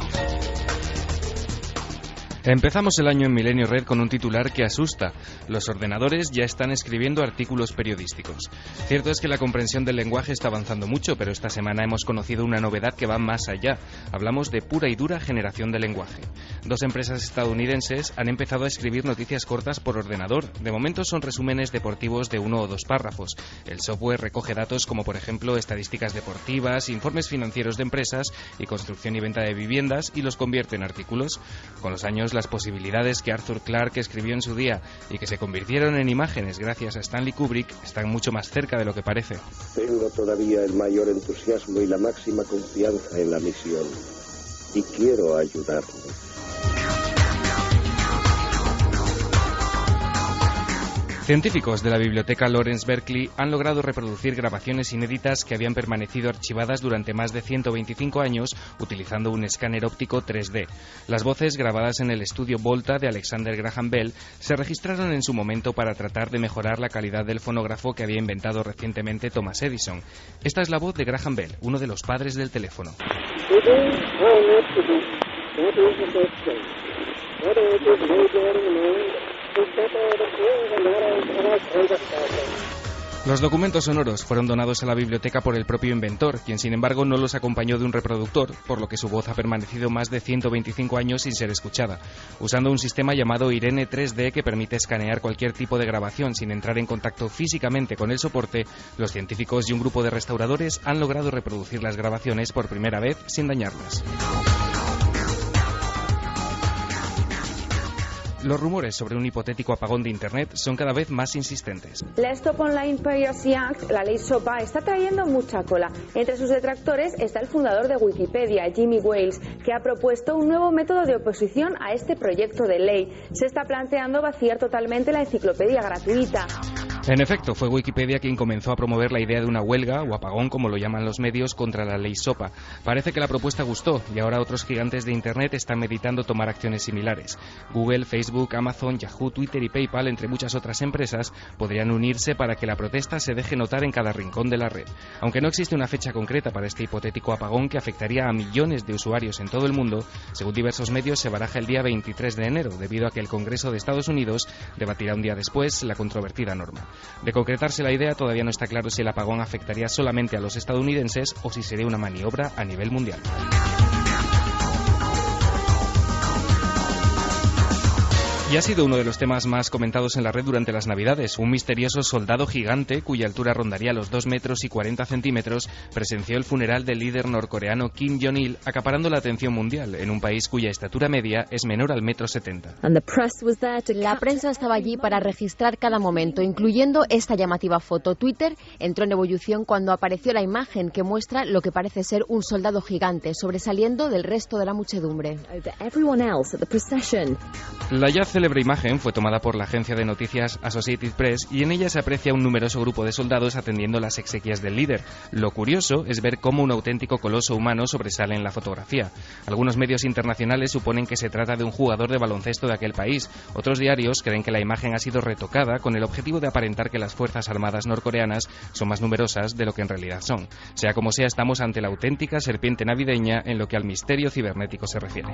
Empezamos el año en Milenio Red con un titular que asusta. Los ordenadores ya están escribiendo artículos periodísticos. Cierto es que la comprensión del lenguaje está avanzando mucho, pero esta semana hemos conocido una novedad que va más allá. Hablamos de pura y dura generación de lenguaje. 2 empresas estadounidenses han empezado a escribir noticias cortas por ordenador. De momento son resúmenes deportivos de 1 o 2 párrafos. El software recoge datos como, por ejemplo, estadísticas deportivas, informes financieros de empresas y construcción y venta de viviendas, y los convierte en artículos. Con los años, las posibilidades que Arthur Clarke escribió en su día y que se convirtieron en imágenes gracias a Stanley Kubrick están mucho más cerca de lo que parece. Tengo todavía el mayor entusiasmo y la máxima confianza en la misión, y quiero ayudarlos. Científicos de la biblioteca Lawrence Berkeley han logrado reproducir grabaciones inéditas que habían permanecido archivadas durante más de 125 años utilizando un escáner óptico 3D. Las voces grabadas en el estudio Volta de Alexander Graham Bell se registraron en su momento para tratar de mejorar la calidad del fonógrafo que había inventado recientemente Thomas Edison. Esta es la voz de Graham Bell, uno de los padres del teléfono. Los documentos sonoros fueron donados a la biblioteca por el propio inventor, quien sin embargo no los acompañó de un reproductor, por lo que su voz ha permanecido más de 125 años sin ser escuchada. Usando un sistema llamado Irene 3D que permite escanear cualquier tipo de grabación sin entrar en contacto físicamente con el soporte, los científicos y un grupo de restauradores han logrado reproducir las grabaciones por primera vez sin dañarlas. Los rumores sobre un hipotético apagón de Internet son cada vez más insistentes. La Stop Online Piracy Act, la ley SOPA, está trayendo mucha cola. Entre sus detractores está el fundador de Wikipedia, Jimmy Wales, que ha propuesto un nuevo método de oposición a este proyecto de ley. Se está planteando vaciar totalmente la enciclopedia gratuita. En efecto, fue Wikipedia quien comenzó a promover la idea de una huelga, o apagón como lo llaman los medios, contra la ley SOPA. Parece que la propuesta gustó y ahora otros gigantes de Internet están meditando tomar acciones similares. Google, Facebook, Amazon, Yahoo, Twitter y PayPal, entre muchas otras empresas, podrían unirse para que la protesta se deje notar en cada rincón de la red. Aunque no existe una fecha concreta para este hipotético apagón que afectaría a millones de usuarios en todo el mundo, según diversos medios se baraja el día 23 de enero, debido a que el Congreso de Estados Unidos debatirá un día después la controvertida norma. De concretarse la idea, todavía no está claro si el apagón afectaría solamente a los estadounidenses o si sería una maniobra a nivel mundial. Y ha sido uno de los temas más comentados en la red durante las Navidades. Un misterioso soldado gigante, cuya altura rondaría los 2 metros y 40 centímetros, presenció el funeral del líder norcoreano Kim Jong-il, acaparando la atención mundial, en un país cuya estatura media es menor al 1,70 m. La prensa estaba allí para registrar cada momento, incluyendo esta llamativa foto. Twitter entró en ebullición cuando apareció la imagen que muestra lo que parece ser un soldado gigante, sobresaliendo del resto de la muchedumbre. La ya célebre imagen fue tomada por la agencia de noticias Associated Press y en ella se aprecia un numeroso grupo de soldados atendiendo las exequias del líder. Lo curioso es ver cómo un auténtico coloso humano sobresale en la fotografía. Algunos medios internacionales suponen que se trata de un jugador de baloncesto de aquel país. Otros diarios creen que la imagen ha sido retocada con el objetivo de aparentar que las fuerzas armadas norcoreanas son más numerosas de lo que en realidad son. Sea como sea, estamos ante la auténtica serpiente navideña en lo que al misterio cibernético se refiere.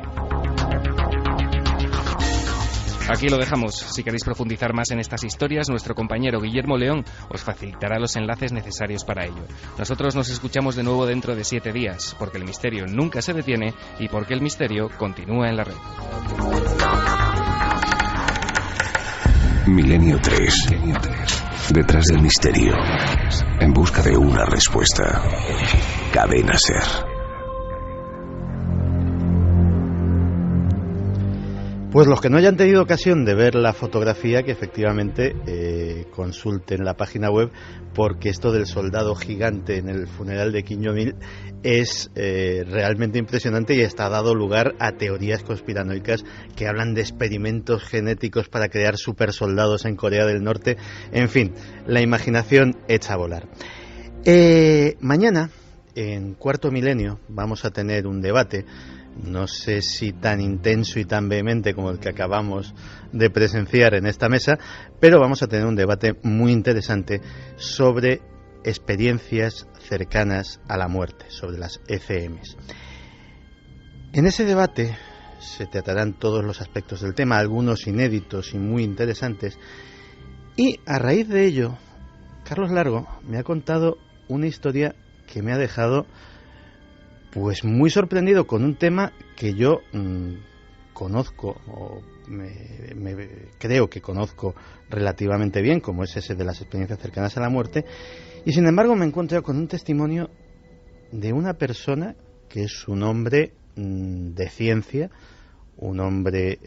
Aquí lo dejamos. Si queréis profundizar más en estas historias, nuestro compañero Guillermo León os facilitará los enlaces necesarios para ello. Nosotros nos escuchamos de nuevo dentro de 7 días, porque el misterio nunca se detiene y porque el misterio continúa en la red. Milenio 3. Detrás del misterio. En busca de una respuesta. Cadena SER. Pues los que no hayan tenido ocasión de ver la fotografía, que efectivamente consulten la página web, porque esto del soldado gigante en el funeral de Kim Jong-il es realmente impresionante y está dado lugar a teorías conspiranoicas que hablan de experimentos genéticos para crear supersoldados en Corea del Norte. En fin, la imaginación echa a volar. Mañana, en Cuarto Milenio, vamos a tener un debate. No sé si tan intenso y tan vehemente como el que acabamos de presenciar en esta mesa, pero vamos a tener un debate muy interesante sobre experiencias cercanas a la muerte, sobre las ECMs. En ese debate se tratarán todos los aspectos del tema, algunos inéditos y muy interesantes, y a raíz de ello, Carlos Largo me ha contado una historia que me ha dejado pues muy sorprendido con un tema que yo conozco, o creo que conozco relativamente bien, como es ese de las experiencias cercanas a la muerte, y sin embargo me he encontrado con un testimonio de una persona que es un hombre de ciencia, un hombre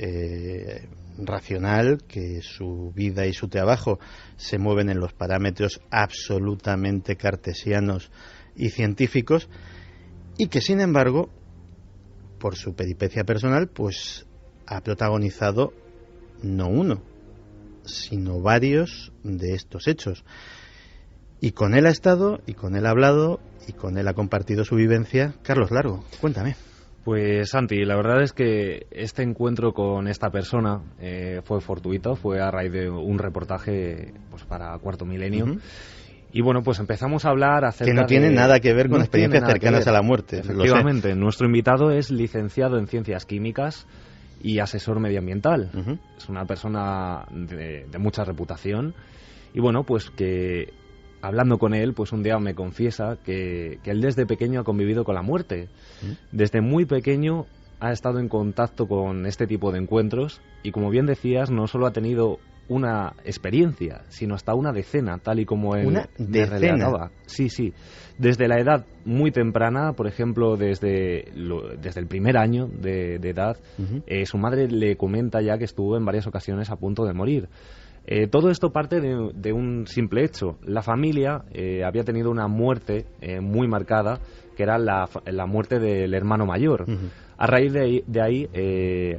racional, que su vida y su trabajo se mueven en los parámetros absolutamente cartesianos y científicos, y que sin embargo, por su peripecia personal, pues ha protagonizado no uno, sino varios de estos hechos. Y con él ha estado, y con él ha hablado, y con él ha compartido su vivencia. Carlos Largo, cuéntame. Pues Santi, la verdad es que este encuentro con esta persona fue fortuito, fue a raíz de un reportaje pues para Cuarto Milenio. Uh-huh. Y bueno, pues empezamos a hablar acerca que no tiene nada que ver con experiencias cercanas a la muerte. Efectivamente, nuestro invitado es licenciado en Ciencias Químicas y asesor medioambiental. Uh-huh. Es una persona de mucha reputación y bueno, pues que hablando con él, pues un día me confiesa que él desde pequeño ha convivido con la muerte. Uh-huh. Desde muy pequeño ha estado en contacto con este tipo de encuentros y como bien decías, no solo ha tenido una experiencia, sino hasta una decena, tal y como él me relataba. Sí, sí. Desde la edad muy temprana, por ejemplo, desde el primer año de edad, uh-huh. Su madre le comenta ya que estuvo en varias ocasiones a punto de morir. Todo esto parte de un simple hecho. La familia había tenido una muerte muy marcada, que era la muerte del hermano mayor. Uh-huh. A raíz de ahí,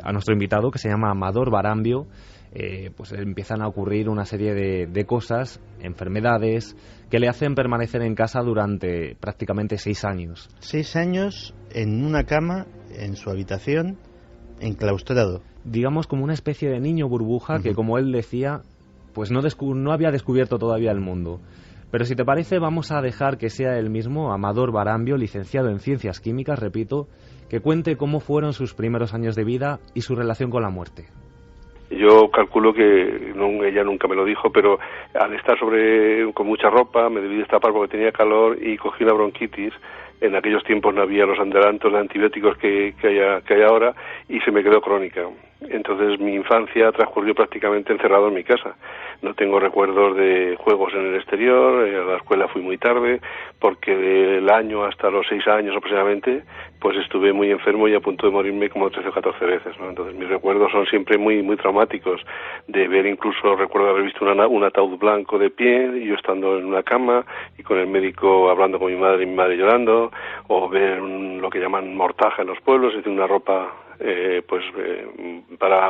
a nuestro invitado, que se llama Amador Barambio, pues empiezan a ocurrir una serie de cosas, enfermedades, que le hacen permanecer en casa durante prácticamente 6 años. 6 años en una cama, en su habitación, enclaustrado. Digamos como una especie de niño burbuja, uh-huh. que como él decía, pues no había descubierto todavía el mundo. Pero si te parece, vamos a dejar que sea él mismo, Amador Barambio, licenciado en Ciencias Químicas, repito, que cuente cómo fueron sus primeros años de vida y su relación con la muerte. Yo calculo que ella nunca me lo dijo, pero al estar con mucha ropa me debí destapar porque tenía calor y cogí una bronquitis. En aquellos tiempos no había los adelantos de antibióticos que hay ahora y se me quedó crónica. Entonces mi infancia transcurrió prácticamente encerrado en mi casa. No tengo recuerdos de juegos en el exterior, a la escuela fui muy tarde, porque del año hasta los 6 años aproximadamente, pues estuve muy enfermo y a punto de morirme como 13 o 14 veces, ¿no? Entonces mis recuerdos son siempre muy muy traumáticos, de ver incluso, recuerdo haber visto un ataúd blanco de pie, y yo estando en una cama y con el médico hablando con mi madre y mi madre llorando, o ver lo que llaman mortaja en los pueblos, es decir, una ropa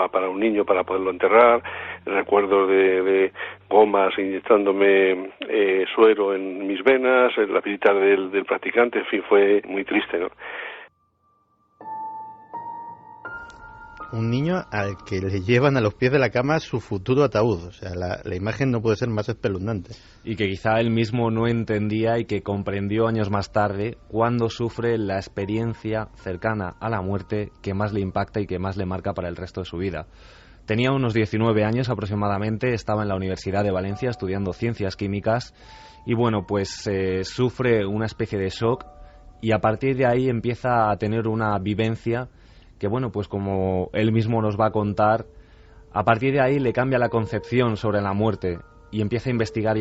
para un niño para poderlo enterrar, recuerdos de gomas inyectándome suero en mis venas, la pirita del practicante, en fin, fue muy triste, ¿no? Un niño al que le llevan a los pies de la cama su futuro ataúd. O sea, la imagen no puede ser más espeluznante. Y que quizá él mismo no entendía y que comprendió años más tarde cuando sufre la experiencia cercana a la muerte que más le impacta y que más le marca para el resto de su vida. Tenía unos 19 años aproximadamente, estaba en la Universidad de Valencia estudiando Ciencias Químicas y bueno, pues sufre una especie de shock y a partir de ahí empieza a tener una vivencia que bueno, pues como él mismo nos va a contar, a partir de ahí le cambia la concepción sobre la muerte y empieza a investigar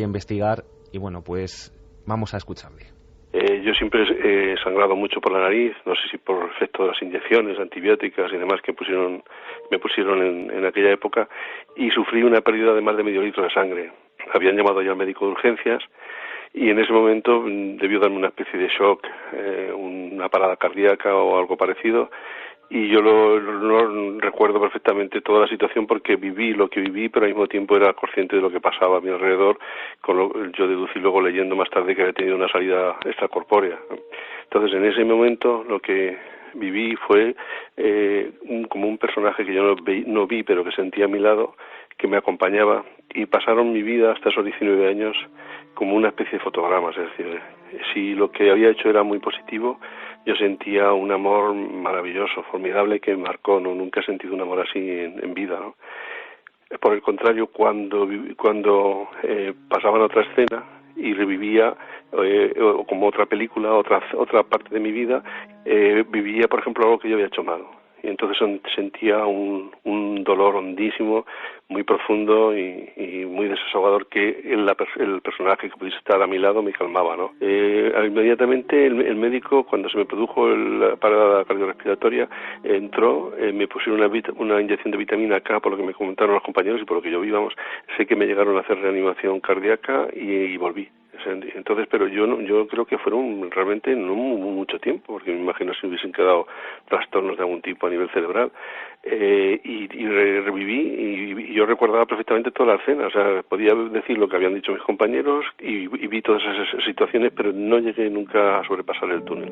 y bueno, pues vamos a escucharle. Yo siempre he sangrado mucho por la nariz, no sé si por efecto de las inyecciones antibióticas y demás que me pusieron en aquella época, y sufrí una pérdida de más de medio litro de sangre. Habían llamado ya al médico de urgencias y en ese momento debió darme una especie de shock, una parada cardíaca o algo parecido. Y yo no recuerdo perfectamente toda la situación porque viví lo que viví, pero al mismo tiempo era consciente de lo que pasaba a mi alrededor, yo deducí luego leyendo más tarde que había tenido una salida extracorpórea. Entonces en ese momento lo que viví fue como un personaje que yo no vi pero que sentía a mi lado, que me acompañaba y pasaron mi vida hasta esos 19 años como una especie de fotogramas. Es decir, si lo que había hecho era muy positivo, yo sentía un amor maravilloso, formidable, que me marcó, ¿no? Nunca he sentido un amor así en vida, ¿no? Por el contrario, cuando pasaban otra escena y revivía como otra película, otra parte de mi vida, vivía, por ejemplo, algo que yo había hecho mal. Y entonces sentía un dolor hondísimo, muy profundo y muy desahogador, que el personaje que pudiese estar a mi lado me calmaba, ¿no? Inmediatamente el médico, cuando se me produjo la parada cardiorrespiratoria, entró, me pusieron una inyección de vitamina K, por lo que me comentaron los compañeros y por lo que yo vi, vamos, sé que me llegaron a hacer reanimación cardíaca y volví. Entonces, pero yo creo que fueron realmente no mucho tiempo, porque me imagino si hubiesen quedado trastornos de algún tipo a nivel cerebral, y reviví, y yo recordaba perfectamente toda la escena, o sea, podía decir lo que habían dicho mis compañeros y vi todas esas situaciones, pero no llegué nunca a sobrepasar el túnel.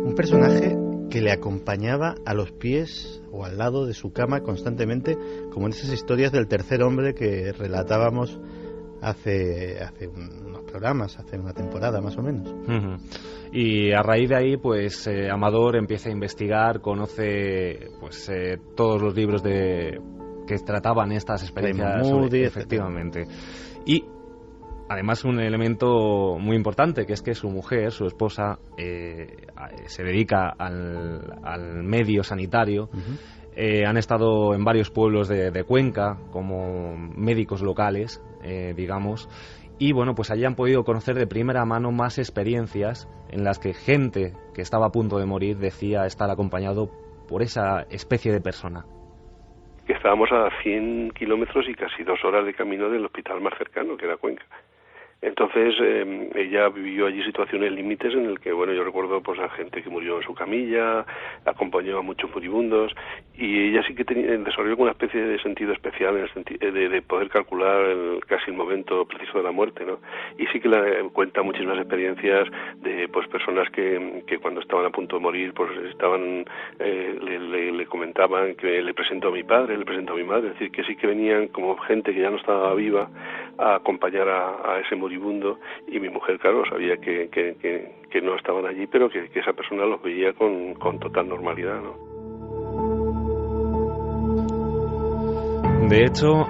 Un personaje que le acompañaba a los pies o al lado de su cama constantemente, como en esas historias del tercer hombre que relatábamos hace unos programas, hace una temporada más o menos. Y a raíz de ahí, pues Amador empieza a investigar, conoce pues todos los libros que trataban estas experiencias, Moody, efectivamente. Y además un elemento muy importante, que es que su mujer, su esposa, se dedica al medio sanitario. Han estado en varios pueblos de Cuenca como médicos locales, digamos, y bueno, pues allí han podido conocer de primera mano más experiencias en las que gente que estaba a punto de morir decía estar acompañado por esa especie de persona. Que estábamos a 100 kilómetros y casi 2 horas de camino del hospital más cercano, que era Cuenca. Entonces ella vivió allí situaciones límites en el que, bueno, yo recuerdo pues a gente que murió en su camilla, acompañó a muchos moribundos, y ella sí que desarrolló una especie de sentido especial en el sentido de poder calcular casi el momento preciso de la muerte, ¿no? Y sí que cuenta muchísimas experiencias de pues personas que cuando estaban a punto de morir pues estaban le comentaban que le presento a mi padre, le presento a mi madre, es decir, que sí que venían como gente que ya no estaba viva a acompañar a ese moribundo, y mi mujer, claro, sabía que no estaban allí, pero que esa persona los veía con total normalidad, ¿no? De hecho,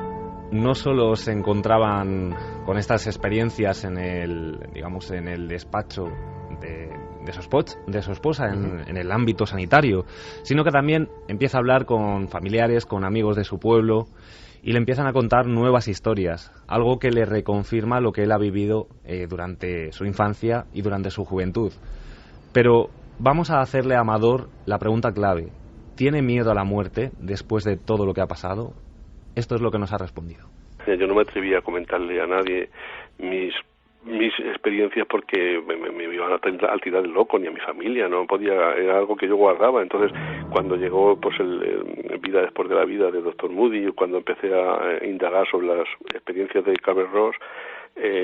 no solo se encontraban con estas experiencias en el despacho de su esposa en el ámbito sanitario, sino que también empieza a hablar con familiares, con amigos de su pueblo, y le empiezan a contar nuevas historias, algo que le reconfirma lo que él ha vivido durante su infancia y durante su juventud. Pero vamos a hacerle a Amador la pregunta clave: ¿tiene miedo a la muerte después de todo lo que ha pasado? Esto es lo que nos ha respondido. Yo no me atreví a comentarle a nadie mis experiencias porque me iban a tirar del loco, ni a mi familia, no podía, era algo que yo guardaba. Entonces, cuando llegó pues el Vida después de la vida de Dr. Moody, cuando empecé a indagar sobre las experiencias de Calvert Ross,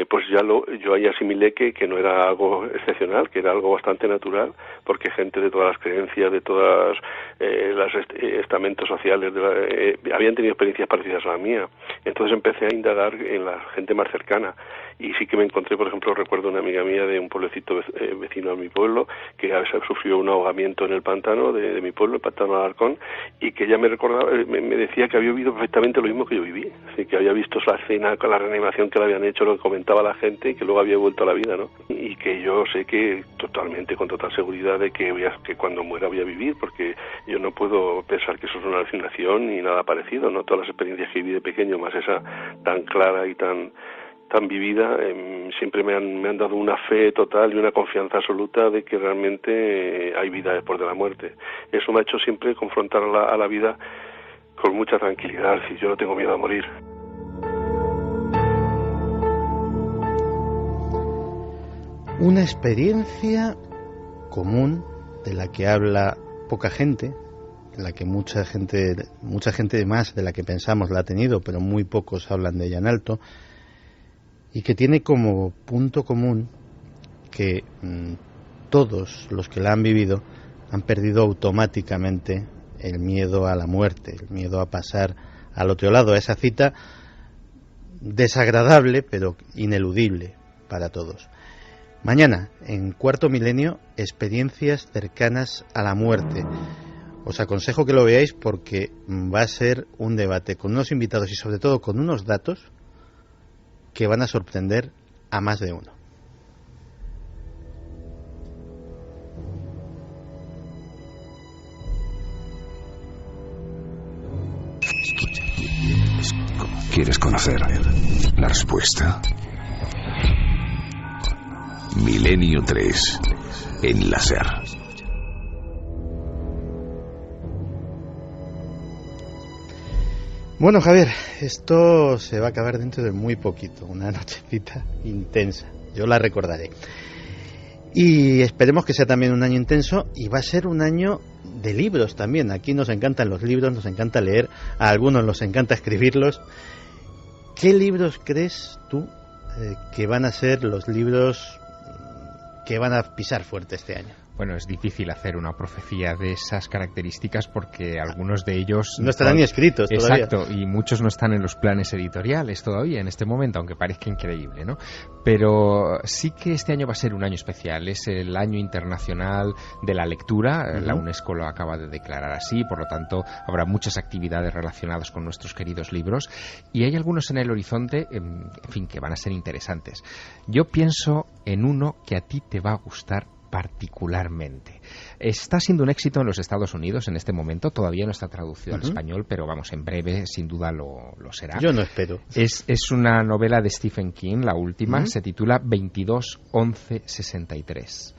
pues yo ahí asimilé que no era algo excepcional, que era algo bastante natural, porque gente de todas las creencias, de todas los estamentos sociales habían tenido experiencias parecidas a la mía. Entonces empecé a indagar en la gente más cercana, y sí que me encontré, por ejemplo, recuerdo una amiga mía de un pueblecito vecino a mi pueblo, que sufrió un ahogamiento en el pantano de mi pueblo, el pantano de Alarcón, y que ella me recordaba, me decía que había vivido perfectamente lo mismo que yo viví, así que había visto la escena con la reanimación que le habían hecho, lo que comentaba la gente, y que luego había vuelto a la vida, ¿no? Y que yo sé que totalmente, con total seguridad, de que cuando muera voy a vivir, porque yo no puedo pensar que eso es una alucinación ni nada parecido, ¿no? Todas las experiencias que viví de pequeño, más esa tan clara y tan vivida, siempre me han dado una fe total y una confianza absoluta de que realmente hay vida después de la muerte. Eso me ha hecho siempre confrontar a la vida con mucha tranquilidad, si yo no tengo miedo a morir. Una experiencia común de la que habla poca gente, en la que mucha gente más de la que pensamos la ha tenido, pero muy pocos hablan de ella en alto, y que tiene como punto común que todos los que la han vivido han perdido automáticamente el miedo a la muerte, el miedo a pasar al otro lado, a esa cita desagradable pero ineludible para todos. Mañana, en Cuarto Milenio, experiencias cercanas a la muerte. Os aconsejo que lo veáis porque va a ser un debate con unos invitados y sobre todo con unos datos que van a sorprender a más de uno. ¿Quieres conocer la respuesta? Milenio 3 en la SER. Bueno, Javier, esto se va a acabar dentro de muy poquito, una nochecita intensa, yo la recordaré. Y esperemos que sea también un año intenso, y va a ser un año de libros también. Aquí nos encantan los libros, nos encanta leer, a algunos nos encanta escribirlos. ¿Qué libros crees tú que van a ser los libros que van a pisar fuerte este año? Bueno, es difícil hacer una profecía de esas características porque algunos de ellos no estarán ni escritos todavía. Exacto, y muchos no están en los planes editoriales todavía en este momento, aunque parezca increíble, ¿no? Pero sí que este año va a ser un año especial, es el año internacional de la lectura, la UNESCO lo acaba de declarar así, por lo tanto habrá muchas actividades relacionadas con nuestros queridos libros, y hay algunos en el horizonte, en fin, que van a ser interesantes. Yo pienso en uno que a ti te va a gustar particularmente. Está siendo un éxito en los Estados Unidos en este momento, todavía no está traducido al español, pero vamos, en breve sin duda lo será. Yo no espero. Es una novela de Stephen King, la última, se titula 22-11-63.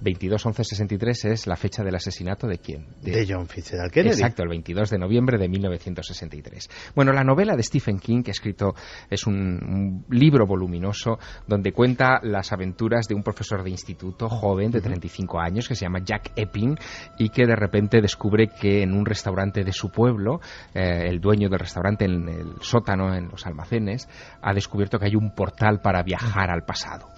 22-11-63 es la fecha del asesinato ¿de quién? De John Fitzgerald Kennedy. Exacto, el 22 de noviembre de 1963. Bueno, la novela de Stephen King que ha escrito es un libro voluminoso donde cuenta las aventuras de un profesor de instituto joven de 35 años que se llama Jack Epping y que de repente descubre que en un restaurante de su pueblo, el dueño del restaurante en el sótano, en los almacenes, ha descubierto que hay un portal para viajar al pasado.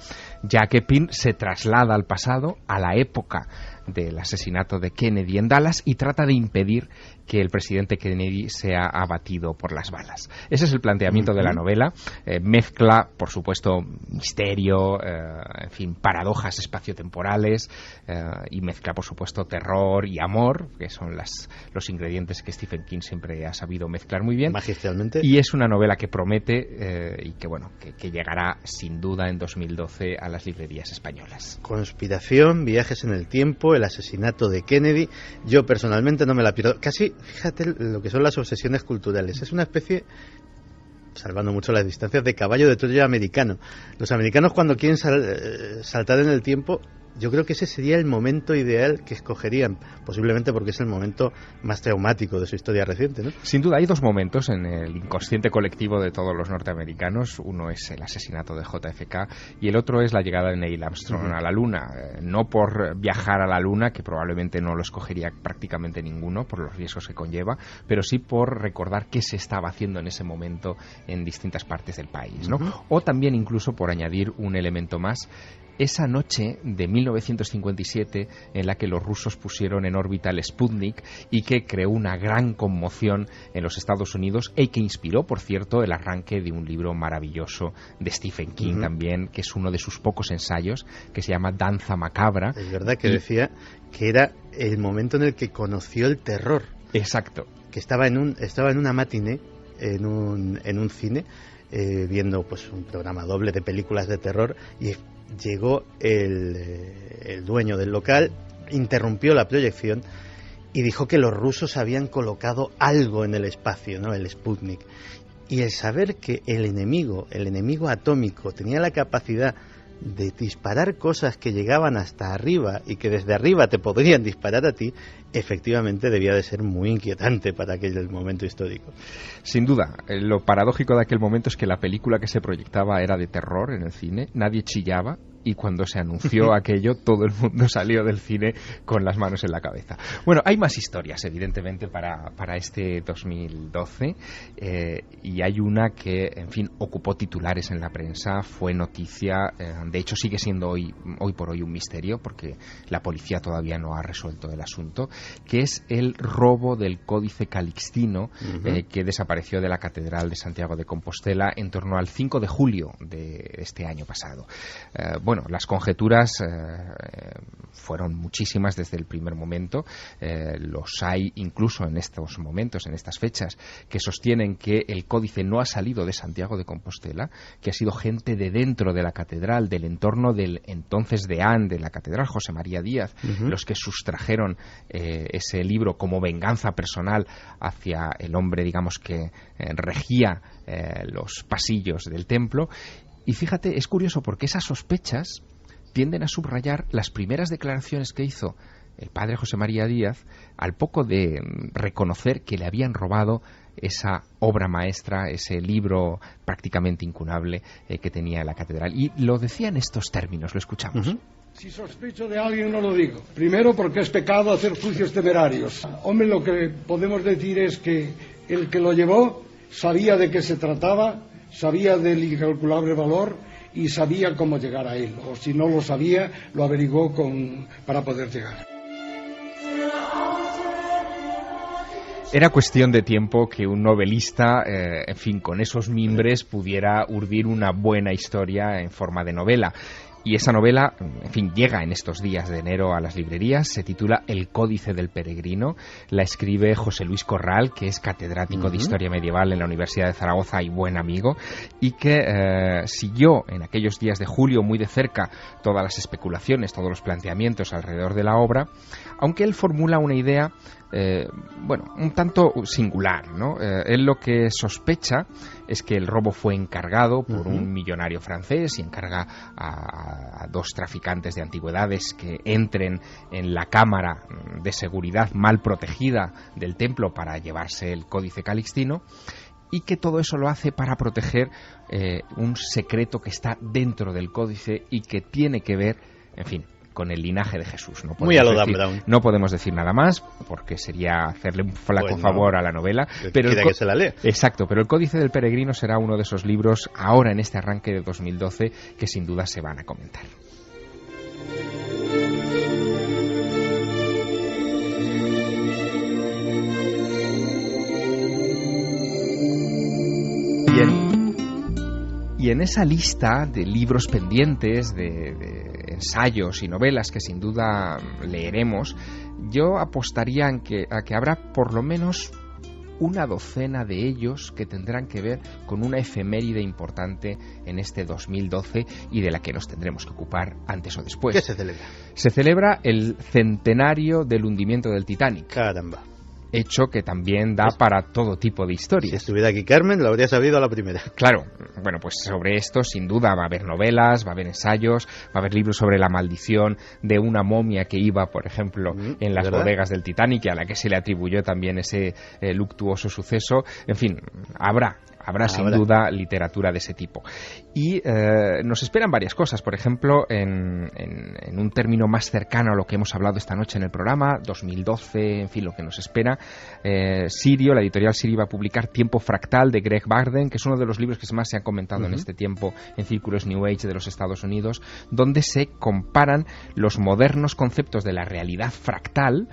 Jack Epping se traslada al pasado, a la época del asesinato de Kennedy en Dallas, y trata de impedir que el presidente Kennedy sea abatido por las balas. Ese es el planteamiento de la novela. Mezcla, por supuesto, misterio, en fin, paradojas espaciotemporales, y mezcla, por supuesto, terror y amor, que son los ingredientes que Stephen King siempre ha sabido mezclar muy bien. Magistralmente. Y es una novela que promete y que, bueno, que llegará sin duda en 2012 a las librerías españolas. Conspiración, viajes en el tiempo, el asesinato de Kennedy. Yo personalmente no me la pierdo. Casi, fíjate lo que son las obsesiones culturales. Es una especie, salvando mucho las distancias, de caballo de Troya americano. Los americanos, cuando quieren saltar en el tiempo, yo creo que ese sería el momento ideal que escogerían, posiblemente porque es el momento más traumático de su historia reciente, ¿no? Sin duda hay dos momentos en el inconsciente colectivo de todos los norteamericanos. Uno es el asesinato de JFK y el otro es la llegada de Neil Armstrong a la Luna. No por viajar a la Luna, que probablemente no lo escogería prácticamente ninguno por los riesgos que conlleva, pero sí por recordar qué se estaba haciendo en ese momento en distintas partes del país, ¿no? O también incluso por añadir un elemento más, esa noche de 1957 en la que los rusos pusieron en órbita el Sputnik y que creó una gran conmoción en los Estados Unidos y que inspiró, por cierto, el arranque de un libro maravilloso de Stephen King también, que es uno de sus pocos ensayos, que se llama Danza Macabra. Es verdad que decía que era el momento en el que conoció el terror. Exacto. Que estaba en una matiné, en un cine, viendo pues un programa doble de películas de terror, y llegó el dueño del local, interrumpió la proyección y dijo que los rusos habían colocado algo en el espacio, ¿no? El Sputnik. Y el saber que el enemigo atómico, tenía la capacidad de disparar cosas que llegaban hasta arriba y que desde arriba te podrían disparar a ti, efectivamente debía de ser muy inquietante para aquel momento histórico. Sin duda, lo paradójico de aquel momento es que la película que se proyectaba era de terror en el cine, nadie chillaba, y cuando se anunció aquello, todo el mundo salió del cine con las manos en la cabeza. Bueno, hay más historias, evidentemente, para este 2012, y hay una que, en fin, ocupó titulares en la prensa, fue noticia, de hecho sigue siendo hoy por hoy un misterio, porque la policía todavía no ha resuelto el asunto, que es el robo del Códice Calixtino, que desapareció de la Catedral de Santiago de Compostela en torno al 5 de julio de este año pasado. Bueno, las conjeturas fueron muchísimas desde el primer momento. Los hay incluso en estos momentos, en estas fechas, que sostienen que el códice no ha salido de Santiago de Compostela, que ha sido gente de dentro de la catedral, del entorno del entonces deán de la catedral, José María Díaz, los que sustrajeron ese libro como venganza personal hacia el hombre, digamos, que regía los pasillos del templo. Y fíjate, es curioso porque esas sospechas tienden a subrayar las primeras declaraciones que hizo el padre José María Díaz al poco de reconocer que le habían robado esa obra maestra, ese libro prácticamente incunable que tenía en la catedral. Y lo decía en estos términos, lo escuchamos. Si sospecho de alguien no lo digo. Primero porque es pecado hacer juicios temerarios. Hombre, lo que podemos decir es que el que lo llevó sabía de qué se trataba, sabía del incalculable valor y sabía cómo llegar a él. O si no lo sabía, lo averiguó para poder llegar. Era cuestión de tiempo que un novelista, en fin, con esos mimbres pudiera urdir una buena historia en forma de novela. Y esa novela, en fin, llega en estos días de enero a las librerías, se titula El Códice del Peregrino, la escribe José Luis Corral, que es catedrático de Historia Medieval en la Universidad de Zaragoza y buen amigo, y que siguió en aquellos días de julio muy de cerca todas las especulaciones, todos los planteamientos alrededor de la obra, aunque él formula una idea un tanto singular, ¿no? Él lo que sospecha es que el robo fue encargado por un millonario francés y encarga a dos traficantes de antigüedades que entren en la cámara de seguridad mal protegida del templo para llevarse el Códice Calixtino, y que todo eso lo hace para proteger un secreto que está dentro del códice y que tiene que ver, en fin, con el linaje de Jesús. Muy a lo Dan Brown. No podemos decir nada más porque sería hacerle un flaco favor a la novela. Pero que se la lea. Exacto, pero el Códice del Peregrino será uno de esos libros ahora en este arranque de 2012 que sin duda se van a comentar. Y en esa lista de libros pendientes, de ensayos y novelas que sin duda leeremos, yo apostaría a que habrá por lo menos una docena de ellos que tendrán que ver con una efeméride importante en este 2012 y de la que nos tendremos que ocupar antes o después. ¿Qué se celebra? Se celebra el centenario del hundimiento del Titanic. Caramba. Hecho que también da para todo tipo de historias. Si estuviera aquí Carmen, lo habría sabido a la primera. Claro, bueno, pues sobre esto sin duda va a haber novelas, va a haber ensayos, va a haber libros sobre la maldición de una momia que iba, por ejemplo, en las bodegas del Titanic y a la que se le atribuyó también ese luctuoso suceso. En fin, habrá sin duda literatura de ese tipo. Y nos esperan varias cosas. Por ejemplo, en un término más cercano a lo que hemos hablado esta noche en el programa, 2012, en fin, lo que nos espera, Sirio, la editorial Sirio va a publicar Tiempo Fractal de Greg Barden, que es uno de los libros que más se han comentado en este tiempo en círculos New Age de los Estados Unidos, donde se comparan los modernos conceptos de la realidad fractal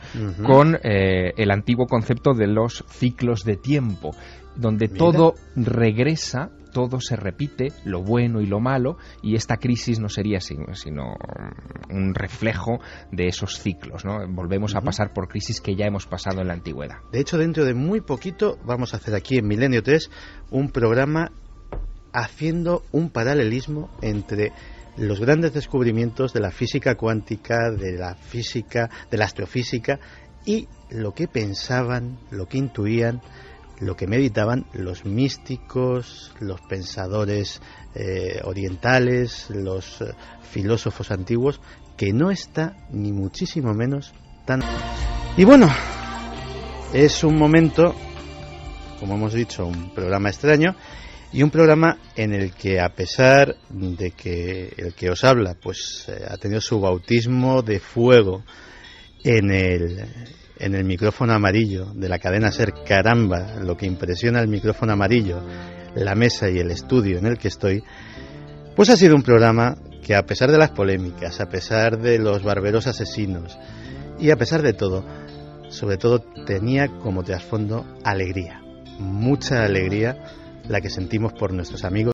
con el antiguo concepto de los ciclos de tiempo, donde todo regresa, todo se repite, lo bueno y lo malo, y esta crisis no sería sino un reflejo de esos ciclos, ¿no? Volvemos a pasar por crisis que ya hemos pasado en la antigüedad. De hecho, dentro de muy poquito vamos a hacer aquí en Milenio 3 un programa haciendo un paralelismo entre los grandes descubrimientos de la física cuántica, de la física, de la astrofísica, y lo que pensaban, lo que intuían, lo que meditaban los místicos, los pensadores orientales, los filósofos antiguos, que no está ni muchísimo menos tan... Y bueno, es un momento, como hemos dicho, un programa extraño, Y un programa en el que, a pesar de que el que os habla pues ha tenido su bautismo de fuego en el micrófono amarillo de la cadena SER, caramba, lo que impresiona el micrófono amarillo, la mesa y el estudio en el que estoy, pues ha sido un programa que, a pesar de las polémicas, a pesar de los barberos asesinos y a pesar de todo, sobre todo tenía como trasfondo alegría, mucha alegría, la que sentimos por nuestros amigos